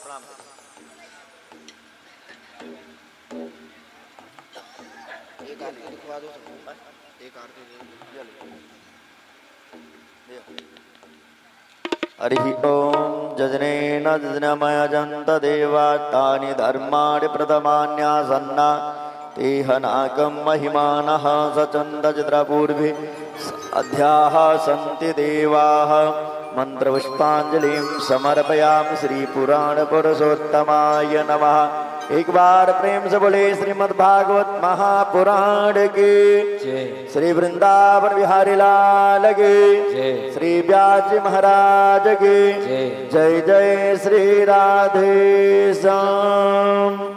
एक आरती दिखवा दो सबको। एक आरती हरि ओम जजनेन जजनमयजन्त देवातानि धर्माणि प्रथमान्यासन्ना तेहनाकं महिमानः सचन्दजद्रपूर्वे अध्याः सन्ति देवाः। मंत्रपुष्पांजलिं समर्पयामि श्रीपुराणपुरुषोत्तमाय नमः। एक बार प्रेम से बोले श्रीमद्भागवत महापुराण की जय, श्री वृंदावन बिहारी लाल की जय, श्री व्यास महाराज की जय। जय जय श्री राधे श्याम।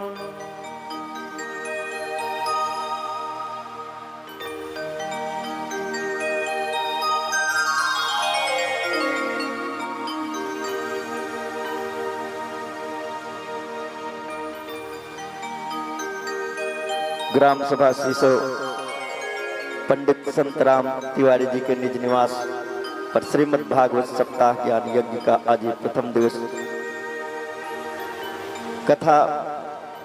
ग्राम सभा सीसो पंडित संतराम तिवारी जी के निज निवास पर श्रीमद् भागवत सप्ताह ज्ञान यज्ञ का आज प्रथम दिवस कथा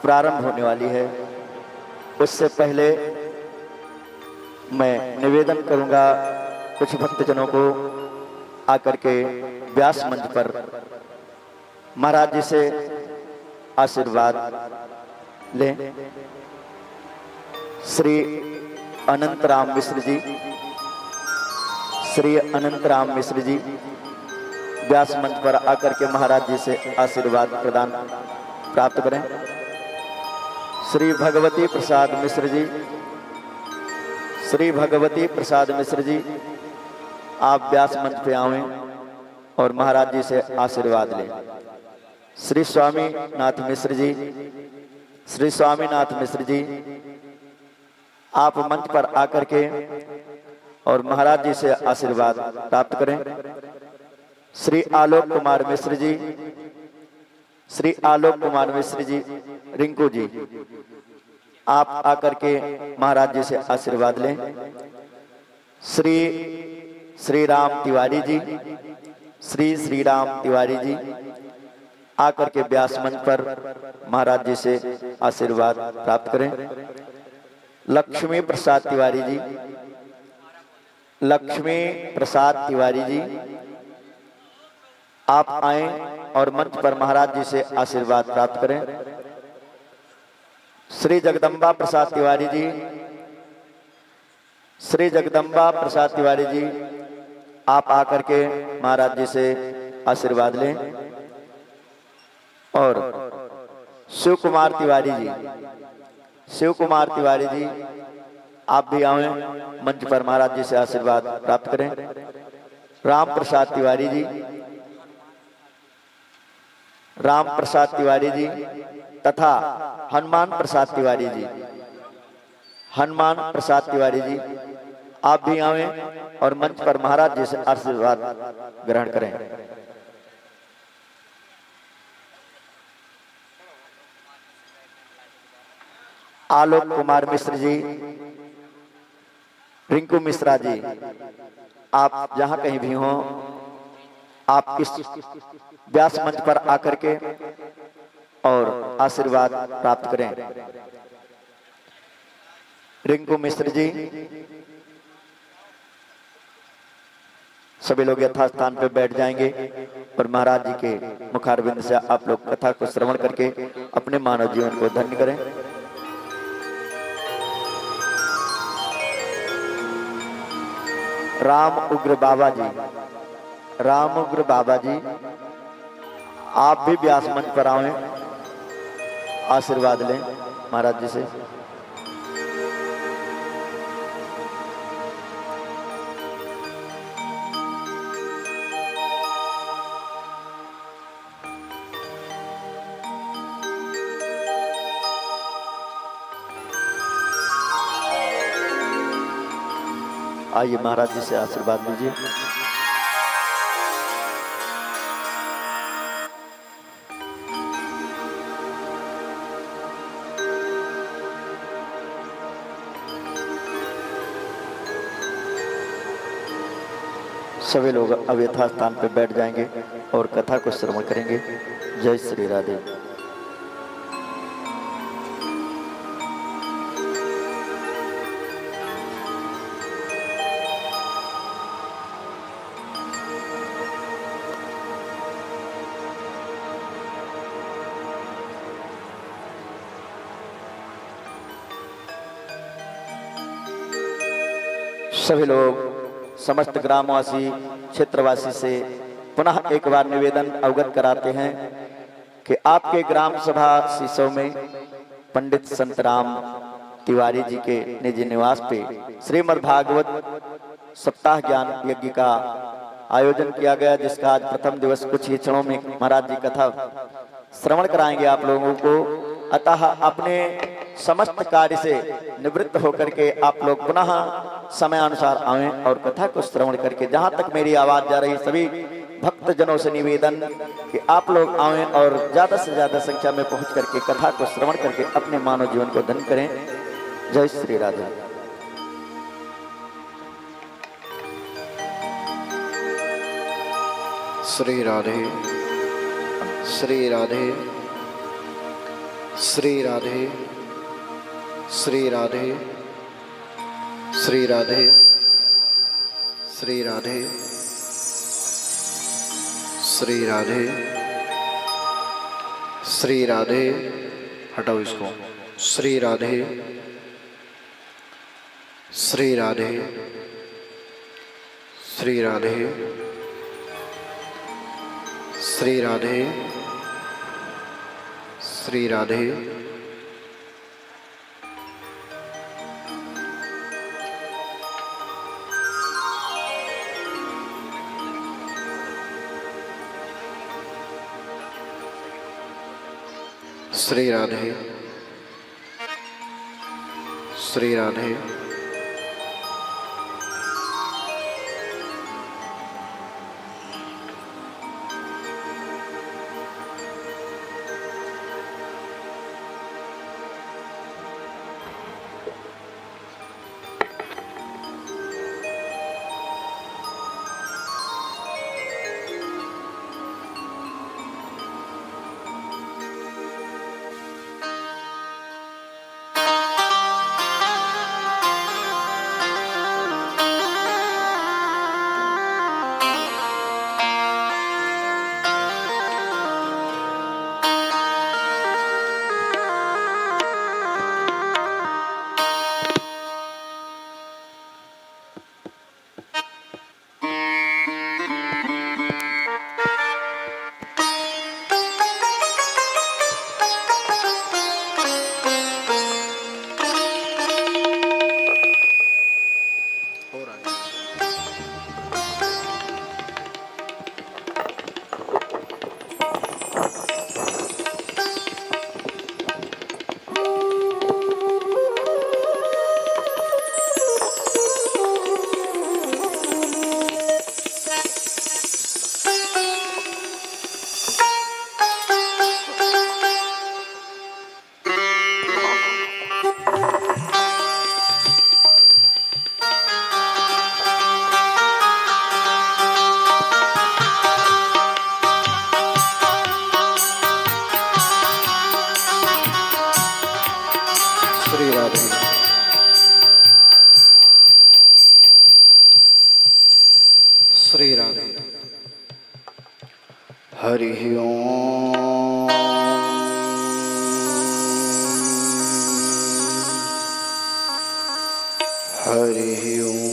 प्रारंभ होने वाली है। उससे पहले मैं निवेदन करूंगा कुछ भक्तजनों को आकर के व्यास मंच पर महाराज जी से आशीर्वाद लें। श्री अनंत राम मिश्र जी, श्री अनंत राम मिश्र जी व्यास मंच पर आकर के महाराज जी से आशीर्वाद प्रदान प्राप्त करें। श्री भगवती प्रसाद मिश्र जी, श्री भगवती प्रसाद मिश्र जी आप व्यास मंच पे आवें और महाराज जी से आशीर्वाद लें। श्री स्वामी नाथ मिश्र जी, श्री स्वामीनाथ मिश्र जी आप मंच पर आकर के और महाराज जी से आशीर्वाद प्राप्त करें। श्री आलोक कुमार मिश्र जी, श्री आलोक कुमार मिश्र जी रिंकू जी आप आकर के महाराज जी से आशीर्वाद लें। श्री श्री राम तिवारी जी, श्री श्री राम तिवारी जी आकर के व्यास मंच पर महाराज जी से आशीर्वाद प्राप्त करें। लक्ष्मी प्रसाद तिवारी जी, लक्ष्मी प्रसाद तिवारी जी आप आए और मंच पर महाराज जी से आशीर्वाद प्राप्त करें। श्री जगदम्बा प्रसाद तिवारी जी, श्री जगदम्बा प्रसाद तिवारी जी आप आकर के महाराज जी से आशीर्वाद लें। और शिव कुमार तिवारी जी, शिव कुमार तिवारी जी आप भी आए मंच पर महाराज जी से आशीर्वाद प्राप्त करें। राम प्रसाद तिवारी जी, राम प्रसाद तिवारी जी तथा हनुमान प्रसाद तिवारी जी, हनुमान प्रसाद तिवारी जी आप भी आए और मंच पर महाराज जी से आशीर्वाद ग्रहण करें। आलोक कुमार मिश्र जी, रिंकू मिश्रा जी आप जहां कहीं भी हों आप इस व्यास मंच पर आकर के और आशीर्वाद प्राप्त करें। रिंकू मिश्र जी सभी लोग यथास्थान पर बैठ जाएंगे और महाराज जी के मुखारविंद से आप लोग कथा को श्रवण करके अपने मानव जीवन को धन्य करें। राम उग्र बाबा जी, राम उग्र बाबा जी आप भी व्यास मंच पर आए आशीर्वाद लें महाराज जी से। आइए महाराज जी से आशीर्वाद लीजिए। सभी लोग अब यथास्थान पर बैठ जाएंगे और कथा को श्रवण करेंगे। जय श्री राधे। सभी लोग समस्त ग्रामवासी क्षेत्रवासी से पुनः एक बार निवेदन अवगत कराते हैं कि आपके ग्राम सभा शीशों में पंडित संतराम तिवारी जी के निजी निवास पे श्रीमद् भागवत सप्ताह ज्ञान यज्ञ का आयोजन किया गया, जिसका आज प्रथम दिवस। कुछ ही क्षणों में महाराज जी कथा श्रवण कराएंगे आप लोगों को। अतः अपने समस्त कार्य से निवृत्त होकर के आप लोग पुनः समय अनुसार आएं और कथा को श्रवण करके, जहां तक मेरी आवाज जा रही सभी भक्त जनों से निवेदन कि आप लोग आएं और ज्यादा से ज्यादा संख्या में पहुंच करके कथा को श्रवण करके अपने मानव जीवन को धन्य करें। जय श्री राधे। श्री राधे श्री राधे श्री राधे श्री राधे श्री राधे श्री राधे श्री राधे श्री राधे। हटाओ इसको। श्री राधे श्री राधे श्री राधे श्री राधे श्री राधे श्री राधे श्री राधे श्री राधे। हरि ओम। हरि ओम।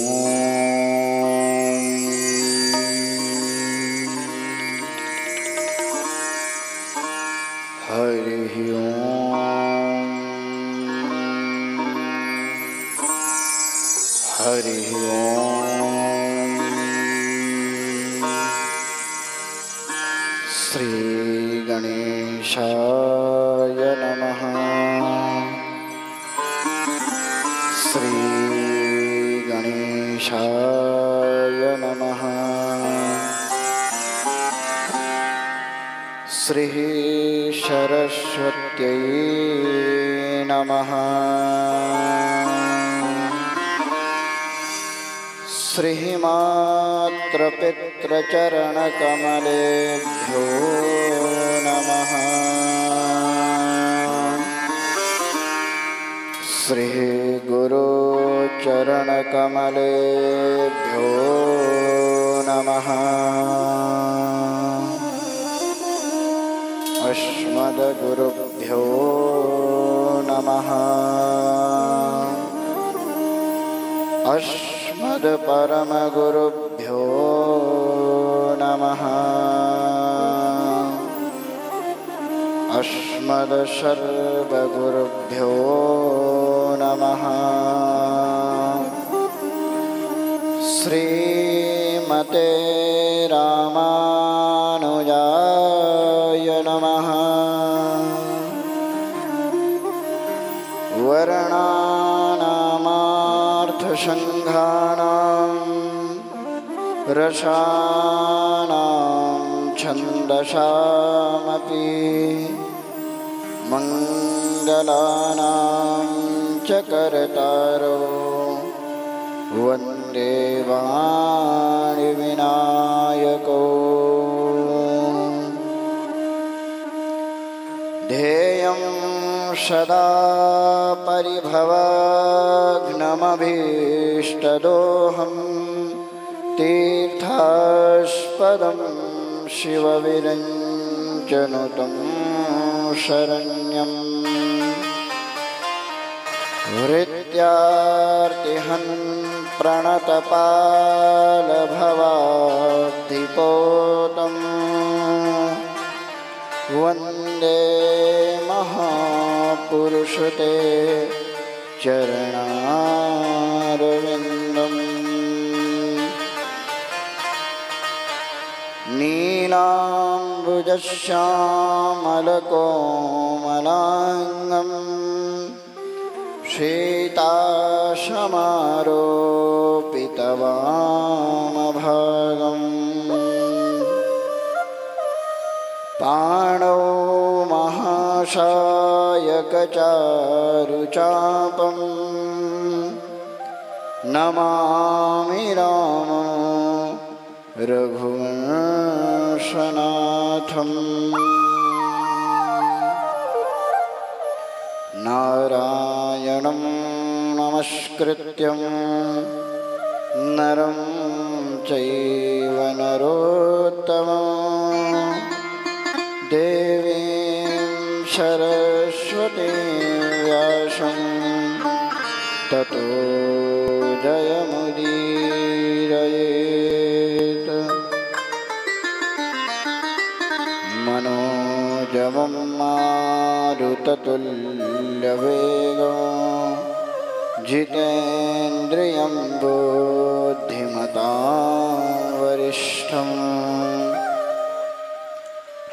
हरि ओम। हरि ओम। श्री गणेशाय नमः। श्री गणेशाय नमः। श्री सरस्वत्यै नमः। श्रीमात्रपितृचरणकमलेभ्यो नमः। श्रीगुरुचरणकमलेभ्यो नमः। अस्मद्गुरुभ्यो नमः। अस्मद्परमगुरुभ्यो नमः। अस्मद्सर्वगुरुभ्यो नमः। श्रीमते रामानुजाय नमः। वर्णानामार्थसङ्घानां रसानां छन्दसामपि मङ्गलानां च कर्तारो वन्दे वाणिविनायको। ध्येयं सदा परिभवग्नमभीष्टदोहं तीर्थास्पदं शिवविरञ्जनुतं शरण्यं। हृद्यार्तिहं प्रणतपालभवाब्धिपोतं वन्दे महापुरुषते चरणारविन्दम्। नीलाम्बुजश्यामलकोमलाङ्गं श्वेताशमारोपितवामभागम्। पाणौ महासायकचारुचापं नमामि रामं रघुवंशनाथम्। नारायणं नमस्कृत्यं नरं चैव नरोत्तमं देवीं सरस्वतीं व्यासं ततो जयमुदीरयेत्। मनोजवं मारुततुल्यवेगं जितेन्द्रियं बुद्धिमतां वरिष्ठं।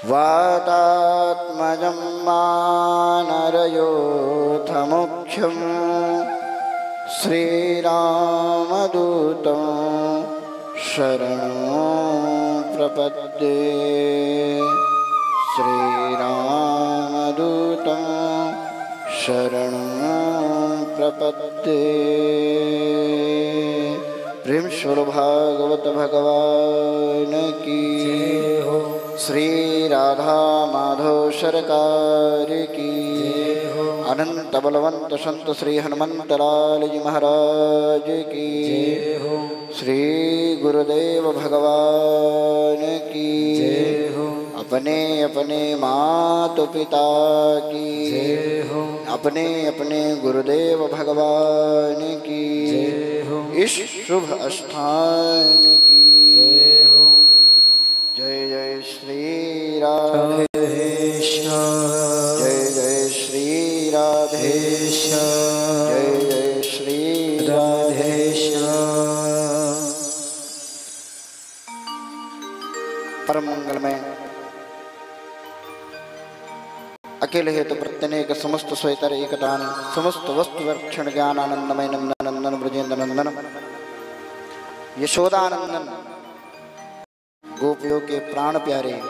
वातात्मजं वानरयोथमुख्यं श्रीरामदूतं शरणं प्रपद्ये। श्रीरामदूतं शरणं प्रपद्ये। प्रेम स्वरूप भागवत भगवान की हो। श्री राधा माधव सरकार की हो। अनंत बलवंत संत श्री हनुमंत लाल जी महाराज की हो। श्री गुरुदेव भगवान की हो। अपने अपने माता पिता की हो। अपने अपने गुरुदेव भगवान की हो। इस शुभ स्थान की हो। जय जय श्री राधेश्याम। जय जय श्री राधेश्याम। जय जय श्री राधेश्याम। परम मंगलमय अकेले हेतु प्रत्यनेक समस्त स्वेतर एकदान समस्त वस्तु रक्षण ज्ञान आनंदमय नंदन नंदन ब्रजेंद्र नंदन यशोदानंदन गोपियों के प्राण प्यारे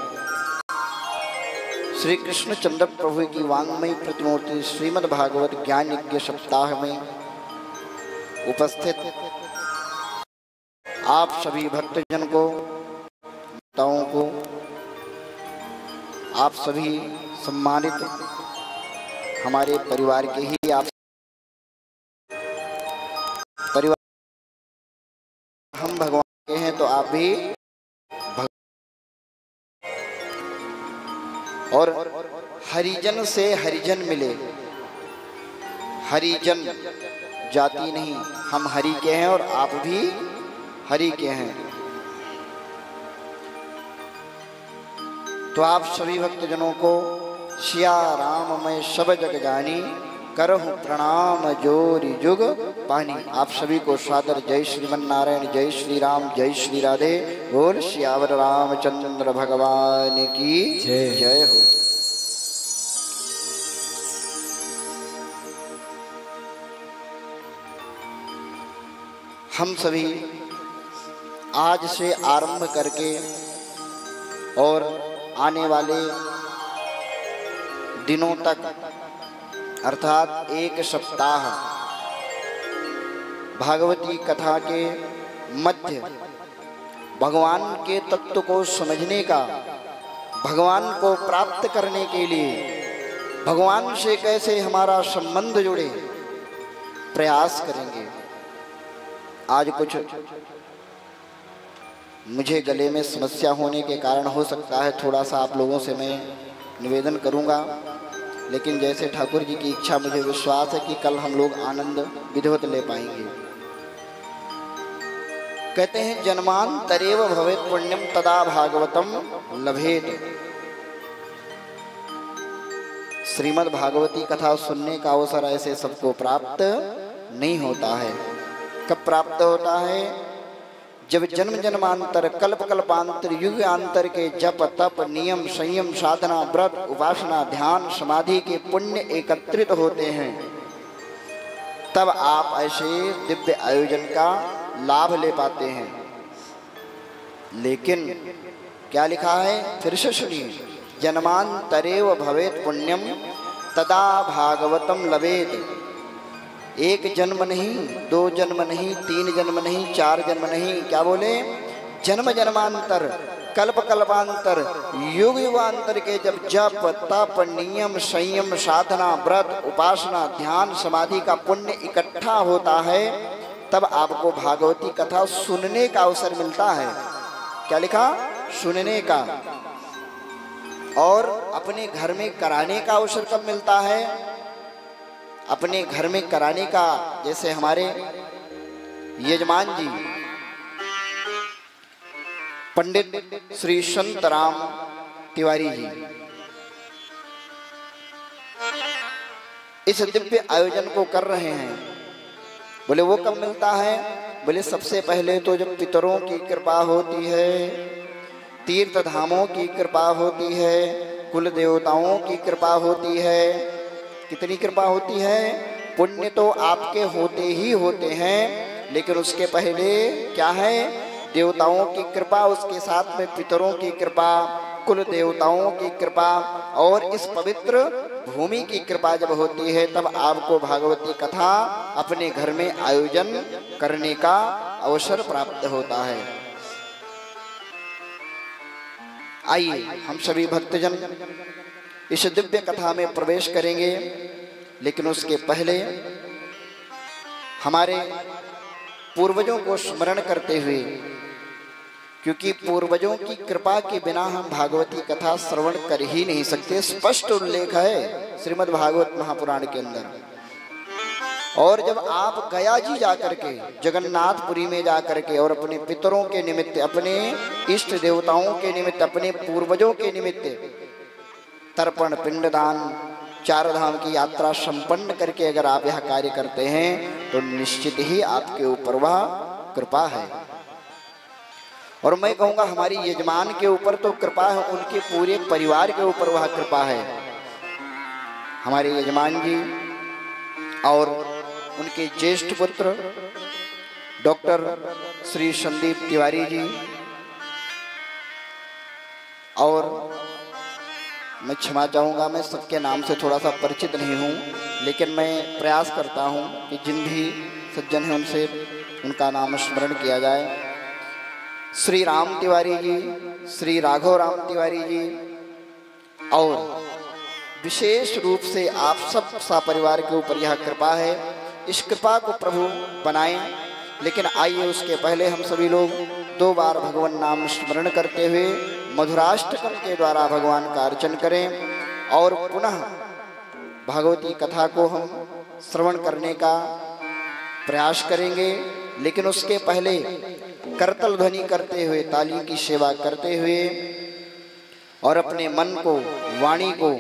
श्री कृष्ण चंद्र प्रभु की वांग्मयी प्रतिमूर्ति श्रीमद् भागवत ज्ञान यज्ञ सप्ताह में उपस्थित आप सभी भक्तजन को, माताओं को, आप सभी सम्मानित हमारे परिवार के ही आप परिवार, हम भगवान के हैं तो आप भी और हरिजन से हरिजन मिले। हरिजन जाति नहीं, हम हरि के हैं और आप भी हरि के हैं। तो आप सभी भक्तजनों को सिया राम मैं सब जग जानी, करहूं प्रणाम जोरी जुग पानी। आप सभी को सादर जय श्रीमन नारायण, जय श्री राम, जय श्री राधे। बोल सियावर रामचंद्र भगवान की जय हो। हम सभी आज से आरंभ करके और आने वाले दिनों तक अर्थात एक सप्ताह भागवती कथा के मध्य भगवान के तत्व को समझने का, भगवान को प्राप्त करने के लिए भगवान से कैसे हमारा संबंध जुड़े, प्रयास करेंगे। आज कुछ मुझे गले में समस्या होने के कारण हो सकता है थोड़ा सा आप लोगों से मैं निवेदन करूंगा, लेकिन जैसे ठाकुर जी की इच्छा, मुझे विश्वास है कि कल हम लोग आनंद विधिवत ले पाएंगे। कहते हैं जन्मांतरेव भवेत् पुण्यम तदा भागवतम लभेत। श्रीमद् भागवती कथा सुनने का अवसर ऐसे सबको प्राप्त नहीं होता है। कब प्राप्त होता है? जब जन्म जन्मांतर कल्प कल्पांतर युग अंतर के जप तप नियम संयम साधना व्रत उपासना ध्यान समाधि के पुण्य एकत्रित होते हैं, तब आप ऐसे दिव्य आयोजन का लाभ ले पाते हैं। लेकिन क्या लिखा है? फिर से सुनिए, जन्मांतरेव भवेत् पुण्यम तदा भागवतम लभेत। एक जन्म नहीं, दो जन्म नहीं, तीन जन्म नहीं, चार जन्म नहीं, क्या बोले? जन्म जन्मांतर कल्प कल्पांतर युग युगांतर के जब जप तप नियम संयम साधना व्रत उपासना ध्यान समाधि का पुण्य इकट्ठा होता है, तब आपको भागवती कथा सुनने का अवसर मिलता है। क्या लिखा? सुनने का। और अपने घर में कराने का अवसर कब मिलता है? अपने घर में कराने का, जैसे हमारे यजमान जी पंडित श्री संत राम तिवारी जी इस दिव्य आयोजन को कर रहे हैं। बोले वो कब मिलता है? बोले सबसे पहले तो जब पितरों की कृपा होती है, तीर्थ धामों की कृपा होती है, कुल देवताओं की कृपा होती है। कितनी कृपा होती है? पुण्य तो आपके होते ही होते हैं, लेकिन उसके पहले क्या है? देवताओं की कृपा, उसके साथ में पितरों की कृपा, कुल देवताओं की कृपा और इस पवित्र भूमि की कृपा जब होती है, तब आपको भागवती कथा अपने घर में आयोजन करने का अवसर प्राप्त होता है। आइए हम सभी भक्तजन इस दिव्य कथा में प्रवेश करेंगे, लेकिन उसके पहले हमारे पूर्वजों को स्मरण करते हुए, क्योंकि पूर्वजों की कृपा के बिना हम भागवती कथा श्रवण कर ही नहीं सकते। स्पष्ट उल्लेख है श्रीमद् भागवत महापुराण के अंदर। और जब आप गया जी जाकर के, जगन्नाथपुरी में जाकर के और अपने पितरों के निमित्त, अपने इष्ट देवताओं के निमित्त, अपने पूर्वजों के निमित्त तर्पण पिंडदान चार धाम की यात्रा संपन्न करके अगर आप यह कार्य करते हैं, तो निश्चित ही आपके ऊपर वह कृपा है। और मैं कहूँगा हमारी यजमान के ऊपर तो कृपा है, उनके पूरे परिवार के ऊपर वह कृपा है। हमारे यजमान जी और उनके ज्येष्ठ पुत्र डॉक्टर श्री संदीप तिवारी जी, और मैं क्षमा चाहूँगा, मैं सबके नाम से थोड़ा सा परिचित नहीं हूँ, लेकिन मैं प्रयास करता हूँ कि जिन भी सज्जन हैं उनसे उनका नाम स्मरण किया जाए। श्री राम तिवारी जी, श्री राघव राम तिवारी जी और विशेष रूप से आप सब सपरिवार के ऊपर यह कृपा है। इस कृपा को प्रभु बनाएं। लेकिन आइए उसके पहले हम सभी लोग 2 बार भगवान नाम स्मरण करते हुए मधुराष्टकम के द्वारा भगवान का अर्चन करें और पुनः भागवती कथा को हम श्रवण करने का प्रयास करेंगे। लेकिन उसके पहले करतल ध्वनि करते हुए, ताली की सेवा करते हुए और अपने मन को, वाणी को,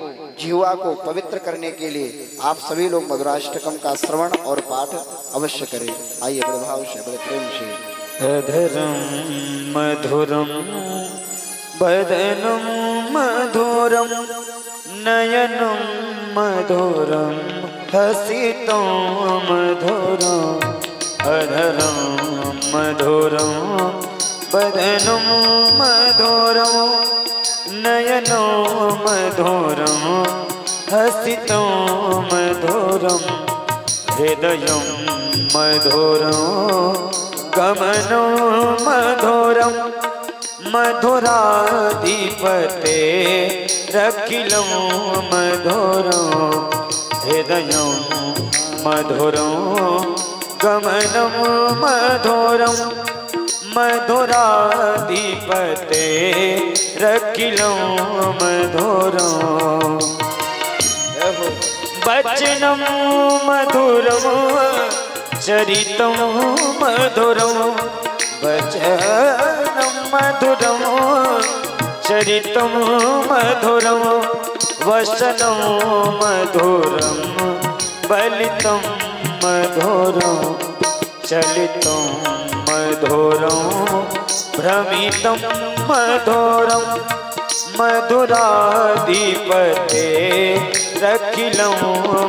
जीवा को पवित्र करने के लिए आप सभी लोग मधुराष्टकम का श्रवण और पाठ अवश्य करें। आइए बड़े भाव से, बड़े प्रेम से। अधरम मधुरम बदनम मधुरम नयनम मधुरम हसितो मधुरम। अधरम मधुरम बदनम मधुरम नयनो मधुरम हसितो मधुरम। हृदयं मधुरम गमनो मधुरम मधुराधिपते रखिलं मधुरम। हृदयं मधुरम गमनं मधुरम मधुराधिपते रखिलं मधुरम। वचनं मधुरम चरितं मधुरम। वचनं मधुरम चरितं मधुरम वचनं मधुरम बलितं मधुरम चलितं मधुरम भ्रमितं मधुरम मधुराधिपते रखिलं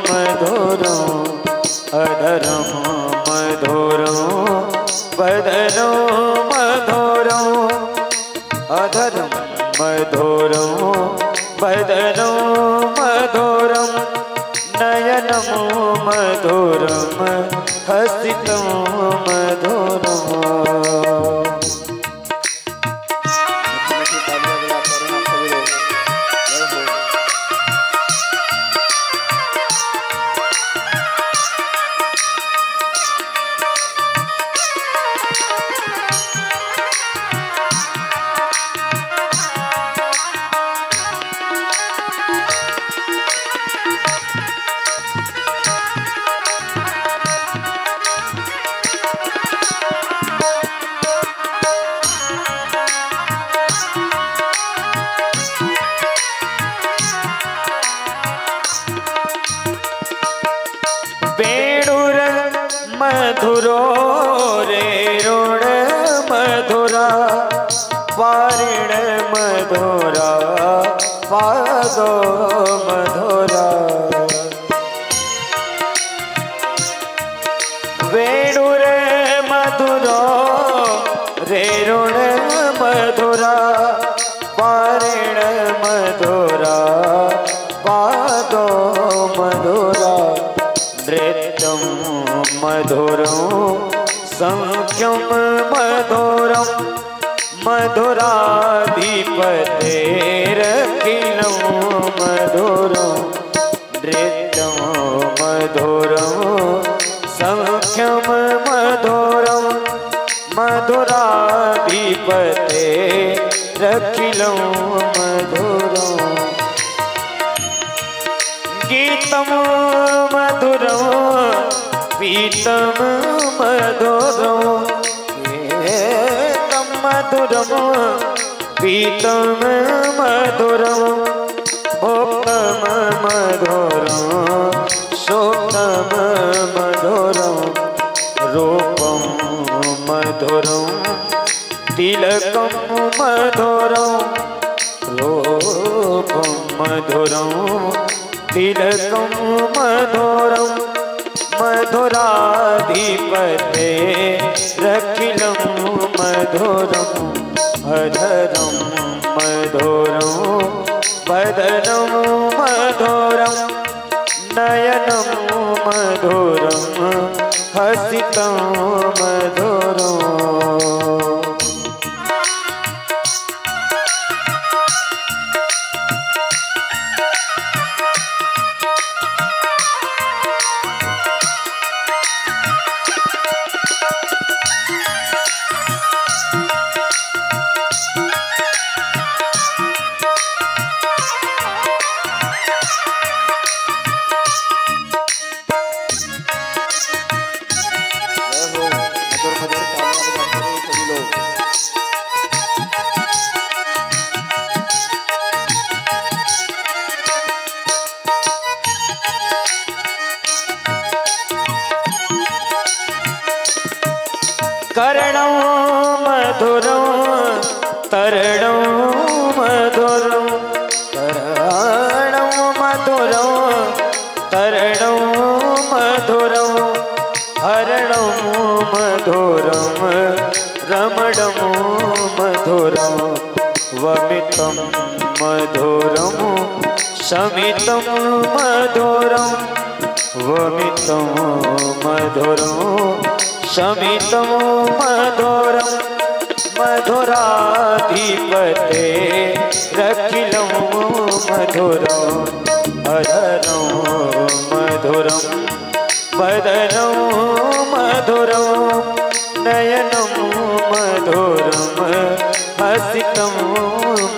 मधुरम। अधरं मधुरम बदनं मधुरम। अधरं मधुरम बदनं मधुरम नयनं मधुरम हसितं मधुरम। मधुरो रेरुण मधुरा वारिण मधुरा पादो मधुरा। वेणुर मधुरो रेरुण मधुरा वारिण मधुरा पादो मधुरा। नृत्यं मधुरं संख्यं मधुरं मधुराधिपतेरखिलं मधुरं। नृत्यं मधुरं संख्यं मधुरं मधुराधिपतेरखिलं मधुरम्। गीतं मधुरं पीतं मधुरं गीतं मधुरं पीतं मधुरं भोक्तं मधुरं शोक्तं मधुरं रूपं मधुरं तिलकं मधुरं रूपं मधुरं तिलकं मधुरं मधुराधिपते रखिलं मधुरम्। अधरं मधुरं बदनं मधुरं नयनं मधुरं हसितं मधुरम्। कर्णं मधुरं तरणं मधुरं तरणं मधुरं तरणं मधुरं हरणं मधुरं रमणं मधुरं वमितं मधुरं शमितं मधुरं वमितं मधुरं शमितं मधुरं मधुराधिपते रखिलं मधुरं अधरं मधुरं वदनं मधुरं नयनं मधुरं हसितं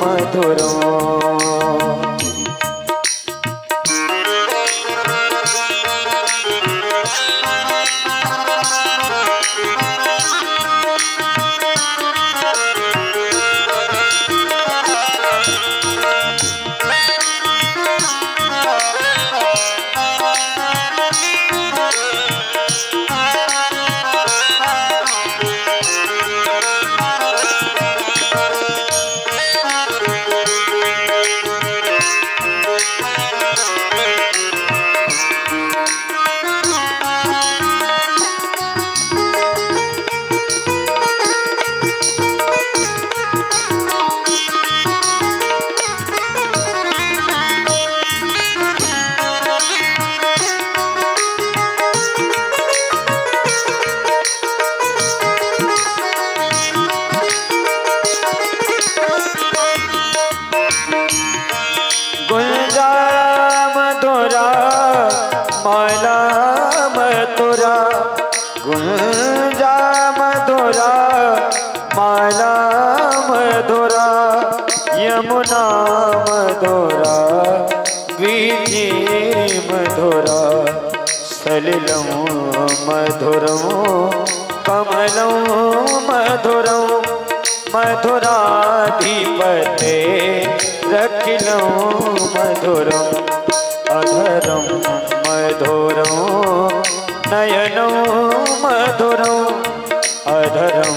मधुरम् गुंजा मधुरा माला मधुरा यमुना मधुरा वीथी मधुरा सलिलं मधुरं कमलं मधुरं मधुराधिपते रखिलं मधुरं अधरं मधुरं नयनं मधुरं अधरं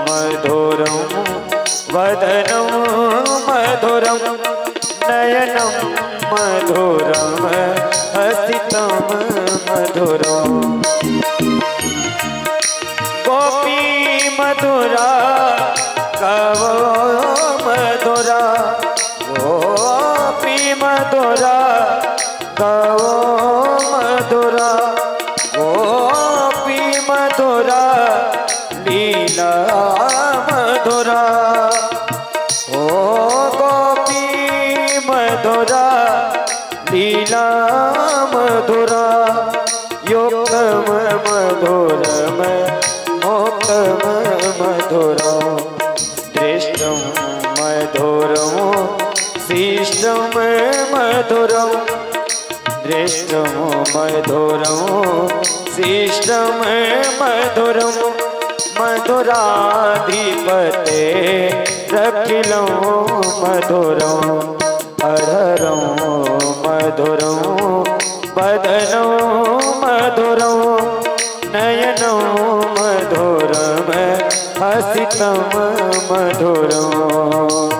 मधुरं वदनं मधुरं नयनं मधुरं हसितं मधुरं गोपी मधुरा गवो मधुरा गोपी मधुरा गवो मधुरा गोपी मधुरा लीला मधुरा ओ गोपी मधुरा लीला मधुरा योगम मधुरम मोक्तम मधुरम दृष्टम मधुरम शिष्टम मधुरम दृष्टं मधुरं शिष्टं मधुरं मधुराधिपते रखिलं मधुरं अधरं मधुरं वदनं मधुरं नयनं मधुरं हसितं मधुरम्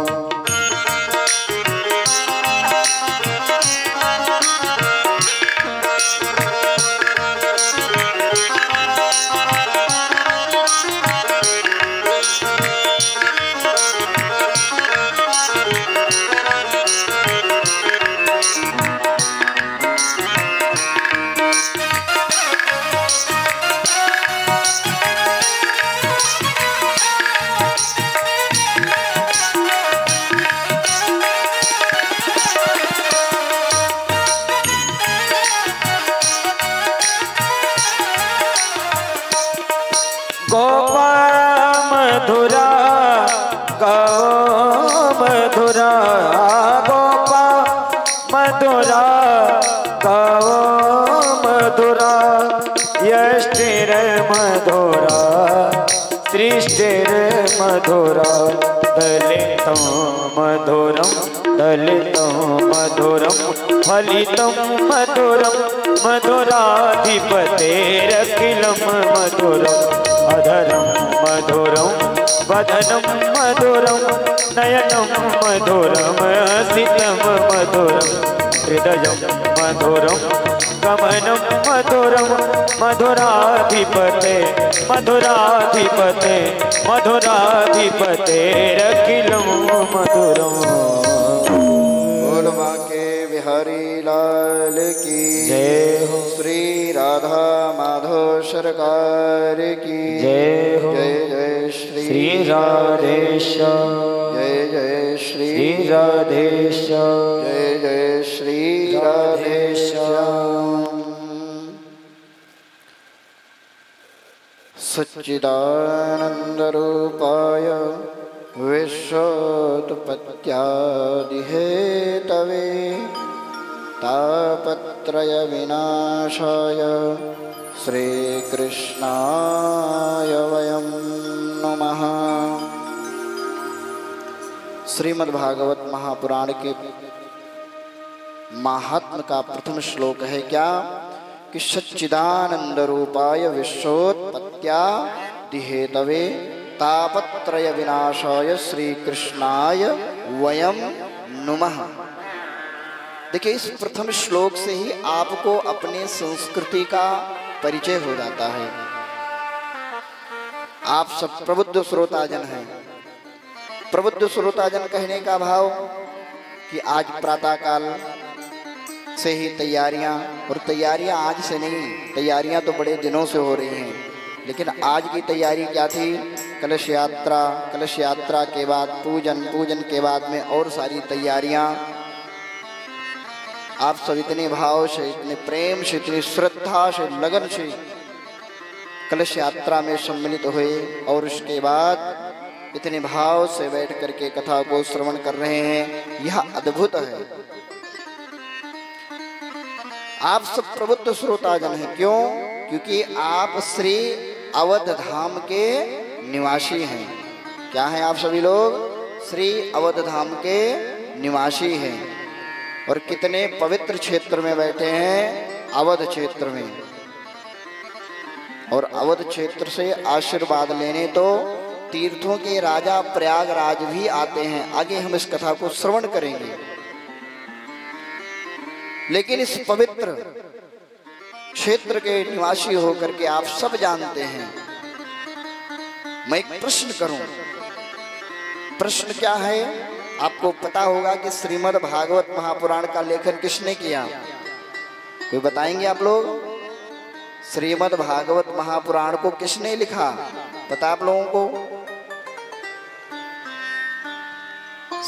गोपा मधुरा गो मधुरा गोपा मधुरा गो मधुरा यष्टिर मधुरा सृष्टिर मधुरा दलितं मधुरं दलितं मधुरं फलितं मधुरं मधुराधिपतेरखिलं मधुरम् अधरं मधुरं वदनं मधुरं नयनं मधुरं हसितं मधुरं हृदयं मधुरं गमनं मधुरं मधुराधिपते मधुराधिपते मधुराधिपतेरखिलं मधुरम्। बोल बांके बिहारी लाल की जय हो। श्री राधा माधव सरकार की जय हो। जय जय श्री राधेश जय जय श्री राधेश जय जय श्री राधेश। सच्चिदानंद रूपाय विश्वोत्पत्त्यादिहेतवे तापत्रय विनाशाय श्रीकृष्णाय वयं नमः। श्रीमद्भागवत महापुराण के महात्म का प्रथम श्लोक है क्या कि सच्चिदानंद रूपाय विश्वोत्पत्त्यादिहेतवे तापत्रय विनाशाय श्री कृष्णाय वयम नुमः। देखिए, इस प्रथम श्लोक से ही आपको अपने संस्कृति का परिचय हो जाता है। आप सब प्रबुद्ध श्रोताजन हैं। प्रबुद्ध श्रोताजन कहने का भाव कि आज प्रातःकाल से ही तैयारियां, और तैयारियां आज से नहीं, तैयारियां तो बड़े दिनों से हो रही हैं, लेकिन आज की तैयारी क्या थी? कलश यात्रा, कलश यात्रा के बाद पूजन, पूजन के बाद में और सारी तैयारियां। आप सब इतने भाव से, इतने प्रेम से, इतनी श्रद्धा से, लगन से कलश यात्रा में सम्मिलित हुए और उसके बाद इतने भाव से बैठ करके कथा को श्रवण कर रहे हैं। यह अद्भुत है। आप सब प्रबुद्ध श्रोताजन हैं। क्यों? क्योंकि आप श्री अवध धाम के निवासी हैं। क्या हैं आप सभी लोग? श्री अवध धाम के निवासी हैं। और कितने पवित्र क्षेत्र में बैठे हैं? अवध क्षेत्र में। और अवध क्षेत्र से आशीर्वाद लेने तो तीर्थों के राजा प्रयागराज भी आते हैं। आगे हम इस कथा को श्रवण करेंगे। लेकिन इस पवित्र क्षेत्र के निवासी होकर के आप सब जानते हैं। मैं एक प्रश्न करूं। प्रश्न क्या है? आपको पता होगा कि श्रीमद् भागवत महापुराण का लेखन किसने किया? कोई बताएंगे आप लोग? श्रीमद् भागवत महापुराण को किसने लिखा? पता आप लोगों को?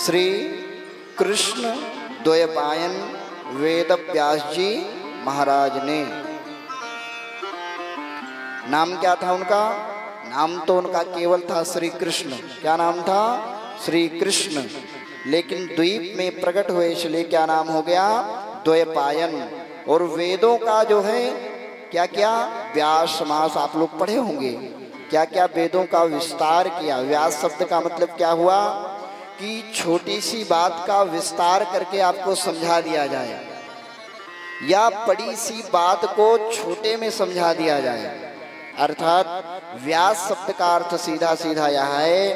श्री कृष्ण द्वैपायन वेद व्यास जी महाराज ने। नाम क्या था उनका? नाम तो उनका केवल था श्री कृष्ण। क्या नाम था? श्री कृष्ण। लेकिन द्वीप में प्रकट हुए इसलिए क्या नाम हो गया? द्वैपायन। और वेदों का जो है क्या क्या व्यास समास आप लोग पढ़े होंगे। क्या क्या वेदों का विस्तार किया। व्यास शब्द का मतलब क्या हुआ कि छोटी सी बात का विस्तार करके आपको समझा दिया जाए, या बड़ी सी बात को छोटे में समझा दिया जाए। अर्थात व्यास शब्द का अर्थ सीधा सीधा यह है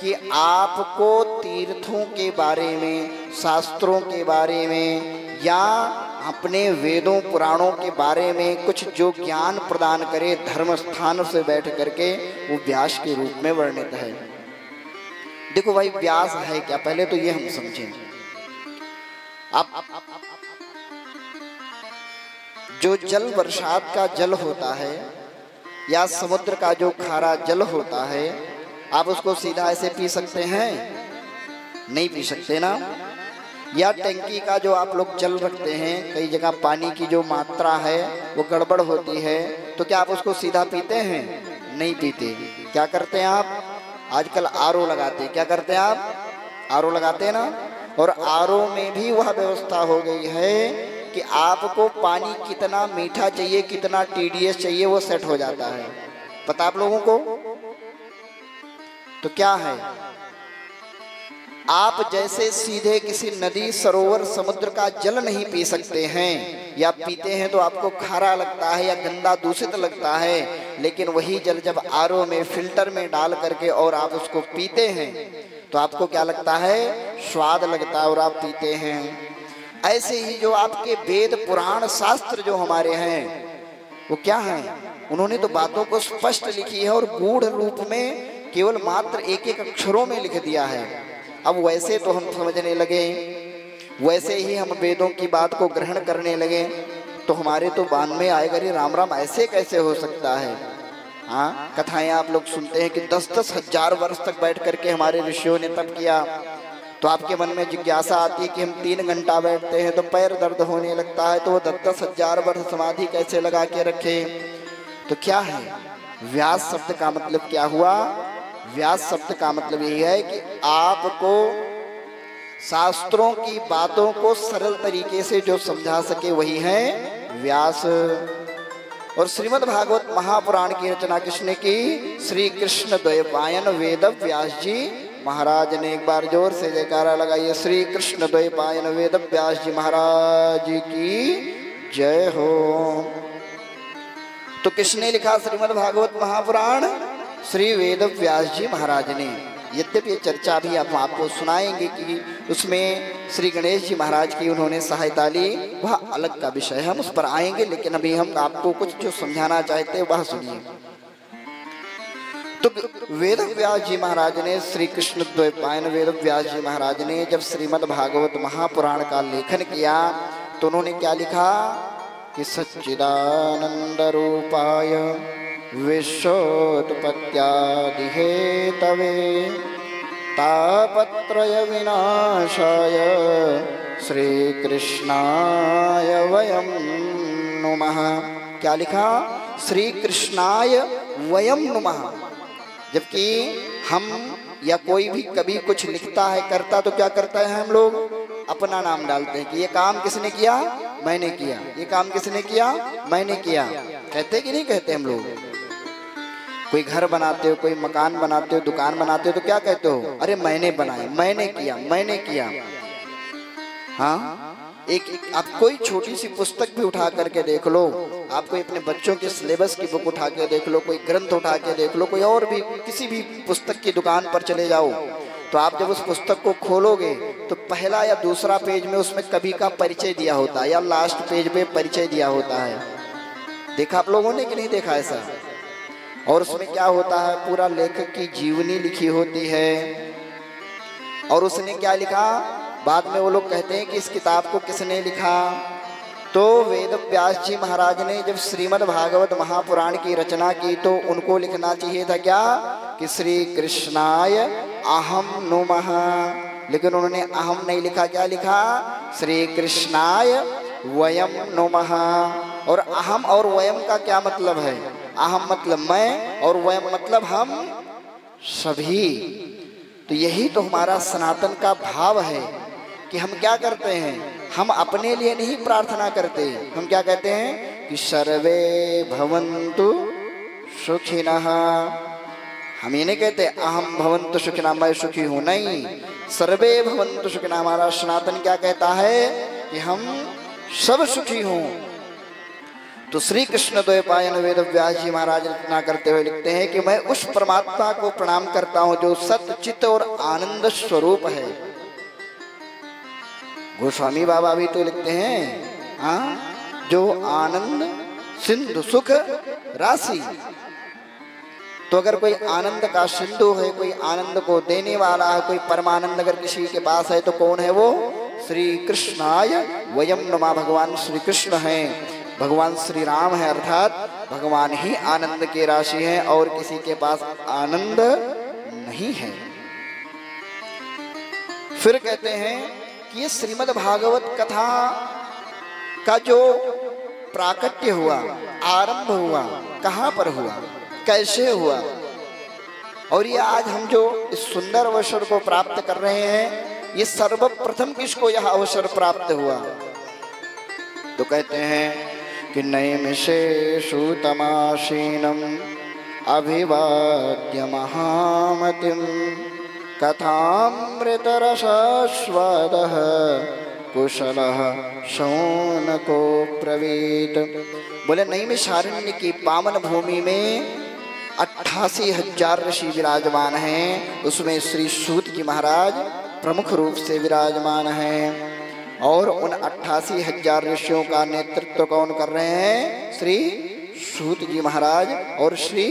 कि आपको तीर्थों के बारे में, शास्त्रों के बारे में, या अपने वेदों पुराणों के बारे में कुछ जो ज्ञान प्रदान करे, धर्म स्थान से बैठ करके, वो व्यास के रूप में वर्णित है। देखो भाई, व्यास है क्या? पहले तो ये हम समझें। आप जो जल बरसात का जल होता है या समुद्र का जो खारा जल होता है, आप उसको सीधा ऐसे पी सकते हैं? नहीं पी सकते ना। या टंकी का जो आप लोग जल रखते हैं, कई जगह पानी की जो मात्रा है वो गड़बड़ होती है, तो क्या आप उसको सीधा पीते हैं? नहीं पीते। क्या करते हैं आप? आजकल आरओ लगाते हैं। क्या करते हैं आप? आरओ लगाते हैं ना। और आरओ में भी वह व्यवस्था हो गई है कि आपको पानी कितना मीठा चाहिए, कितना TDS चाहिए, वो सेट हो जाता है। पता आप लोगों को? तो क्या है, आप जैसे सीधे किसी नदी, सरोवर, समुद्र का जल नहीं पी सकते हैं, या पीते हैं तो आपको खारा लगता है या गंदा दूषित लगता है, लेकिन वही जल जब आरओ में फिल्टर में डाल करके और आप उसको पीते हैं तो आपको क्या लगता है? स्वाद लगता है और आप पीते हैं। ऐसे ही जो आपके वेद पुराण शास्त्र जो हमारे हैं वो क्या हैं? उन्होंने तो बातों को स्पष्ट लिखी है और गूढ़ रूप में केवल मात्र एक एक अक्षरों में लिख दिया है। अब वैसे तो हम समझने लगे, वैसे ही हम वेदों की बात को ग्रहण करने लगे तो हमारे तो बान में आएगा, अरे राम राम ऐसे कैसे हो सकता है। हाँ, कथाएं आप लोग सुनते हैं कि 10-10 हजार वर्ष तक बैठ करके हमारे ऋषियों ने तप किया। तो आपके मन में जिज्ञासा आती है कि हम 3 घंटा बैठते हैं तो पैर दर्द होने लगता है, तो वो 10-10 हजार वर्ष समाधि कैसे लगा के रखे? तो क्या है व्यास शब्द का मतलब? क्या हुआ? व्यास शब्द का मतलब यही है कि आपको शास्त्रों की बातों को सरल तरीके से जो समझा सके वही है व्यास। और श्रीमद् भागवत महापुराण की रचना किसने की? श्री कृष्ण द्वैपायन वेद व्यास जी महाराज ने। एक बार जोर से जयकारा लगाइए, श्री कृष्ण द्वैपायन वेद व्यास जी महाराज की जय हो। तो किसने लिखा श्रीमद् भागवत महापुराण? श्री वेद व्यास जी महाराज ने। यद्यपि चर्चा भी आप आपको सुनाएंगे कि उसमें श्री गणेश जी महाराज की उन्होंने सहायता ली, वह अलग का विषय है, हम उस पर आएंगे। लेकिन अभी हम आपको कुछ जो समझाना चाहते हैं वह सुनिए। तो वेद व्यास जी महाराज ने, श्री कृष्ण द्वैपायन वेद व्यास जी महाराज ने जब श्रीमद् भागवत महापुराण का लेखन किया तो उन्होंने क्या लिखा कि सच्चिदानंद रूपाय विश्वोत्पत्त्यादि हेतवे तापत्रय विनाशाय श्री कृष्णाय वयं नुमः। क्या लिखा? श्री कृष्णाय वयं नुमः। जबकि हम या कोई भी कभी कुछ लिखता है करता तो क्या करता है? हम लोग अपना नाम डालते हैं कि ये काम किसने किया? मैंने किया। ये काम किसने किया? मैंने किया। कहते कि नहीं कहते हम लोग? कोई घर बनाते हो, कोई मकान बनाते हो, दुकान बनाते हो तो क्या कहते हो? अरे मैंने बनाया, मैंने किया, मैंने किया। हाँ, एक आप कोई छोटी सी पुस्तक भी उठा करके देख लो, आप कोई अपने बच्चों के सिलेबस की बुक उठा के देख लो, कोई ग्रंथ उठा के देख लो, कोई और भी किसी भी पुस्तक की दुकान पर चले जाओ तो आप जब उस पुस्तक को खोलोगे तो पहला या दूसरा पेज में उसमें कवि का परिचय दिया होता है या लास्ट पेज पे परिचय दिया होता है। देखा आप लोगों ने कि नहीं देखा ऐसा? और उसमें क्या होता है? पूरा लेखक की जीवनी लिखी होती है। और उसने क्या लिखा? बाद में वो लोग कहते हैं कि इस किताब को किसने लिखा? तो वेद व्यास जी महाराज ने जब श्रीमद् भागवत महापुराण की रचना की तो उनको लिखना चाहिए था क्या कि श्री कृष्णाय अहम नुमः। लेकिन उन्होंने अहम नहीं लिखा, क्या लिखा? श्री कृष्णाय वयम नुमः। और अहम और वयम का क्या मतलब है? अहम मतलब मैं और वयम मतलब हम सभी। तो यही तो हमारा सनातन का भाव है कि हम क्या करते हैं? हम अपने लिए नहीं प्रार्थना करते, हम क्या कहते हैं कि सर्वे भवन्तु सुखिनः। हम ये नहीं कहते अहम भवन्तु सुखिनः, मैं सुखी हूँ, नहीं, सर्वे भवन्तु सुखिनः। हमारा सनातन क्या कहता है कि हम सब सुखी हों। तो श्री कृष्ण द्वैपायन वेद व्यास जी महाराज रचना करते हुए लिखते हैं कि मैं उस परमात्मा को प्रणाम करता हूँ जो सत्य चित्त और आनंद स्वरूप है। गोस्वामी बाबा भी तो लिखते हैं हाँ, जो आनंद सिंधु सुख राशि। तो अगर कोई आनंद का सिंधु है, कोई आनंद को देने वाला है, कोई परमानंद अगर किसी के पास है तो कौन है वो? श्री कृष्णाय वयम नुमः। भगवान श्री कृष्ण हैं, भगवान श्री राम है, अर्थात भगवान ही आनंद की राशि है और किसी के पास आनंद नहीं है। फिर कहते हैं कि ये श्रीमद् भागवत कथा का जो प्राकट्य हुआ, आरंभ हुआ, कहाँ पर हुआ, कैसे हुआ, और ये आज हम जो इस सुंदर अवसर को प्राप्त कर रहे हैं, ये सर्वप्रथम किसको यह अवसर प्राप्त हुआ? तो कहते हैं कि नैमिषेषु तमासीनम् अभिवाद्य महामतिं कथामृतरसास्वादः कुशलः शौनको ब्रवीत। बोले नैमिषारण्य की पावन भूमि में 88,000 ऋषि विराजमान हैं, उसमें श्री सूत जी महाराज प्रमुख रूप से विराजमान हैं। और उन 88,000 ऋषियों का नेतृत्व कौन कर रहे हैं? श्री सूत जी महाराज। और श्री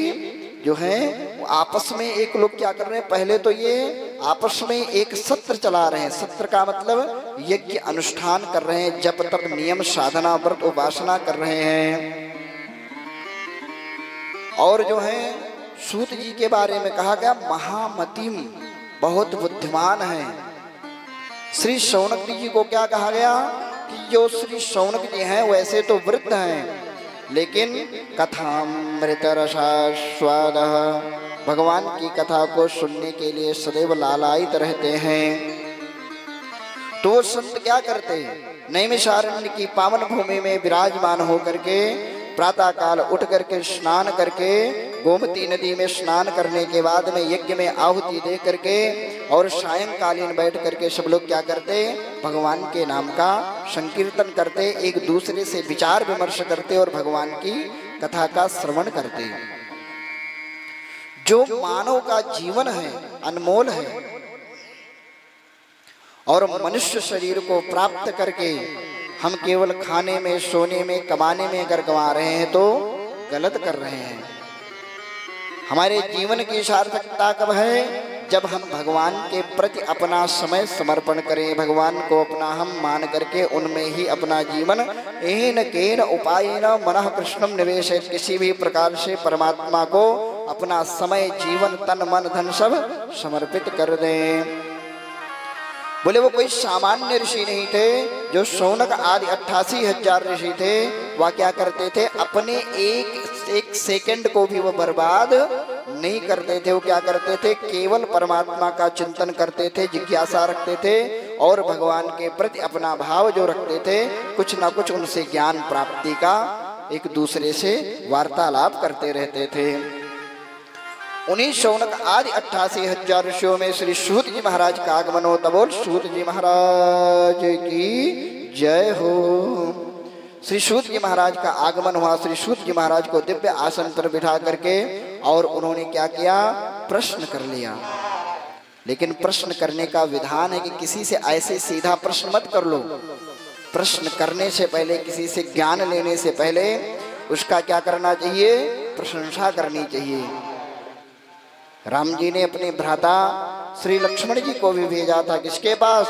जो हैं आपस में एक लोग क्या कर रहे हैं? पहले तो ये आपस में एक सत्र चला रहे हैं। सत्र का मतलब यज्ञ अनुष्ठान कर रहे हैं, जप तप नियम साधना व्रत उपासना कर रहे हैं। और जो है सूत जी के बारे में कहा गया महामतिम, बहुत बुद्धिमान है। श्री शौनक जी को क्या कहा गया कि जो श्री शौनक जी हैं वैसे तो वृद्ध हैं, लेकिन कथामृत रसास्वाद, भगवान की कथा को सुनने के लिए सदैव लालायित रहते हैं। तो वो संत क्या करते हैं? नैमिषारण्य की पावन भूमि में विराजमान होकर के प्रातः काल उठ करके स्नान करके गोमती नदी में स्नान करने के बाद में यज्ञ में आहुति दे करके और सायंकालीन बैठ करके सब लोग क्या करते? भगवान के नाम का संकीर्तन करते, एक दूसरे से विचार विमर्श करते और भगवान की कथा का श्रवण करते। जो मानव का जीवन है अनमोल है, और मनुष्य शरीर को प्राप्त करके हम केवल खाने में, सोने में, कमाने में अगर गंवा रहे हैं तो गलत कर रहे हैं। हमारे जीवन की सार्थकता कब है? जब हम भगवान के प्रति अपना समय समर्पण करें, भगवान को अपना हम मान करके उनमें ही अपना जीवन एन केन उपायेन मनः कृष्णम निवेशयेत्, किसी भी प्रकार से परमात्मा को अपना समय, जीवन, तन मन धन सब समर्पित कर दें। बोले वो कोई सामान्य ऋषि नहीं थे। जो शौनक आदि 88,000 ऋषि थे, वह क्या करते थे? अपने एक सेकंड को भी वो बर्बाद नहीं करते थे। वो क्या करते थे? केवल परमात्मा का चिंतन करते थे, जिज्ञासा रखते थे और भगवान के प्रति अपना भाव जो रखते थे, कुछ ना कुछ उनसे ज्ञान प्राप्ति का एक दूसरे से वार्तालाप करते रहते थे। उन्हीं शौनक आदि 88,000 ऋषियों में श्री सूत जी महाराज का आगमन होता। बोल सूत जी महाराज की जय हो। श्री सूत जी महाराज का आगमन हुआ। श्री सूत जी महाराज को दिव्य आसन पर बिठा करके और उन्होंने क्या किया? प्रश्न कर लिया। लेकिन प्रश्न करने का विधान है कि किसी से ऐसे सीधा प्रश्न मत कर लो। प्रश्न करने से पहले, किसी से ज्ञान लेने से पहले उसका क्या करना चाहिए? प्रशंसा करनी चाहिए। राम जी ने अपने भ्राता श्री लक्ष्मण जी को भी भेजा था। किसके पास?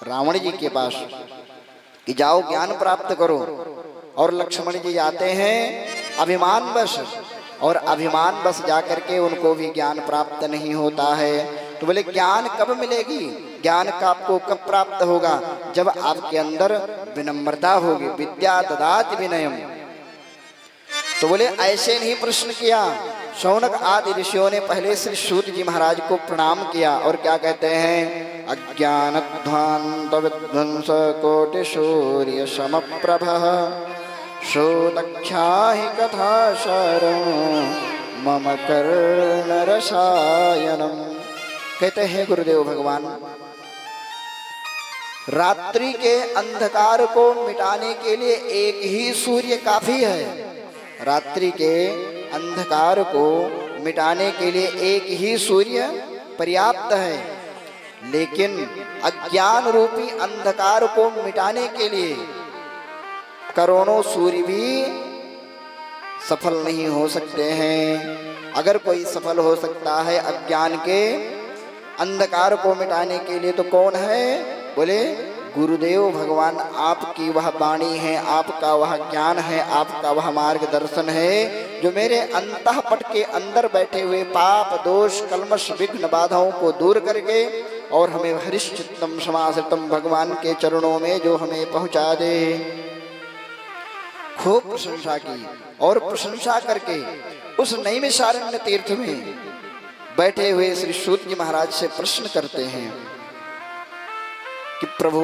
रावण जी के पास, कि जाओ ज्ञान प्राप्त करो। और लक्ष्मण जी जाते हैं अभिमान बस, और अभिमान बस जाकर के उनको भी ज्ञान प्राप्त नहीं होता है। तो बोले ज्ञान कब मिलेगी? ज्ञान का आपको कब प्राप्त होगा? जब आपके अंदर विनम्रता होगी। विद्या ददाति विनयम। तो बोले ऐसे नहीं प्रश्न किया। शौनक आदि ऋषियों ने पहले श्री सूत जी महाराज को प्रणाम किया और क्या कहते हैं? अज्ञानध्वांत विध्वंस कोटि सूर्य समप्रभः श्रोतख्याहि कथा सारं मम कर्ण रसायनम। कहते हैं गुरुदेव भगवान, रात्रि के अंधकार को मिटाने के लिए एक ही सूर्य काफी है। रात्रि के अंधकार को मिटाने के लिए एक ही सूर्य पर्याप्त है। लेकिन अज्ञान रूपी अंधकार को मिटाने के लिए करोड़ों सूर्य भी सफल नहीं हो सकते हैं। अगर कोई सफल हो सकता है अज्ञान के अंधकार को मिटाने के लिए तो कौन है? बोले गुरुदेव भगवान। आपकी वह वाणी है, आपका वह ज्ञान है, आपका वह मार्गदर्शन है जो मेरे अंतःपट के अंदर बैठे हुए पाप दोष कल्मश विघ्न बाधाओं को दूर करके और हमें हरिश्चित्तम समाश्रितम भगवान के चरणों में जो हमें पहुंचा दे। खूब प्रशंसा की और प्रशंसा करके उस नैमिषारण्य तीर्थ में बैठे हुए श्री सूत जी महाराज से प्रश्न करते हैं कि प्रभु,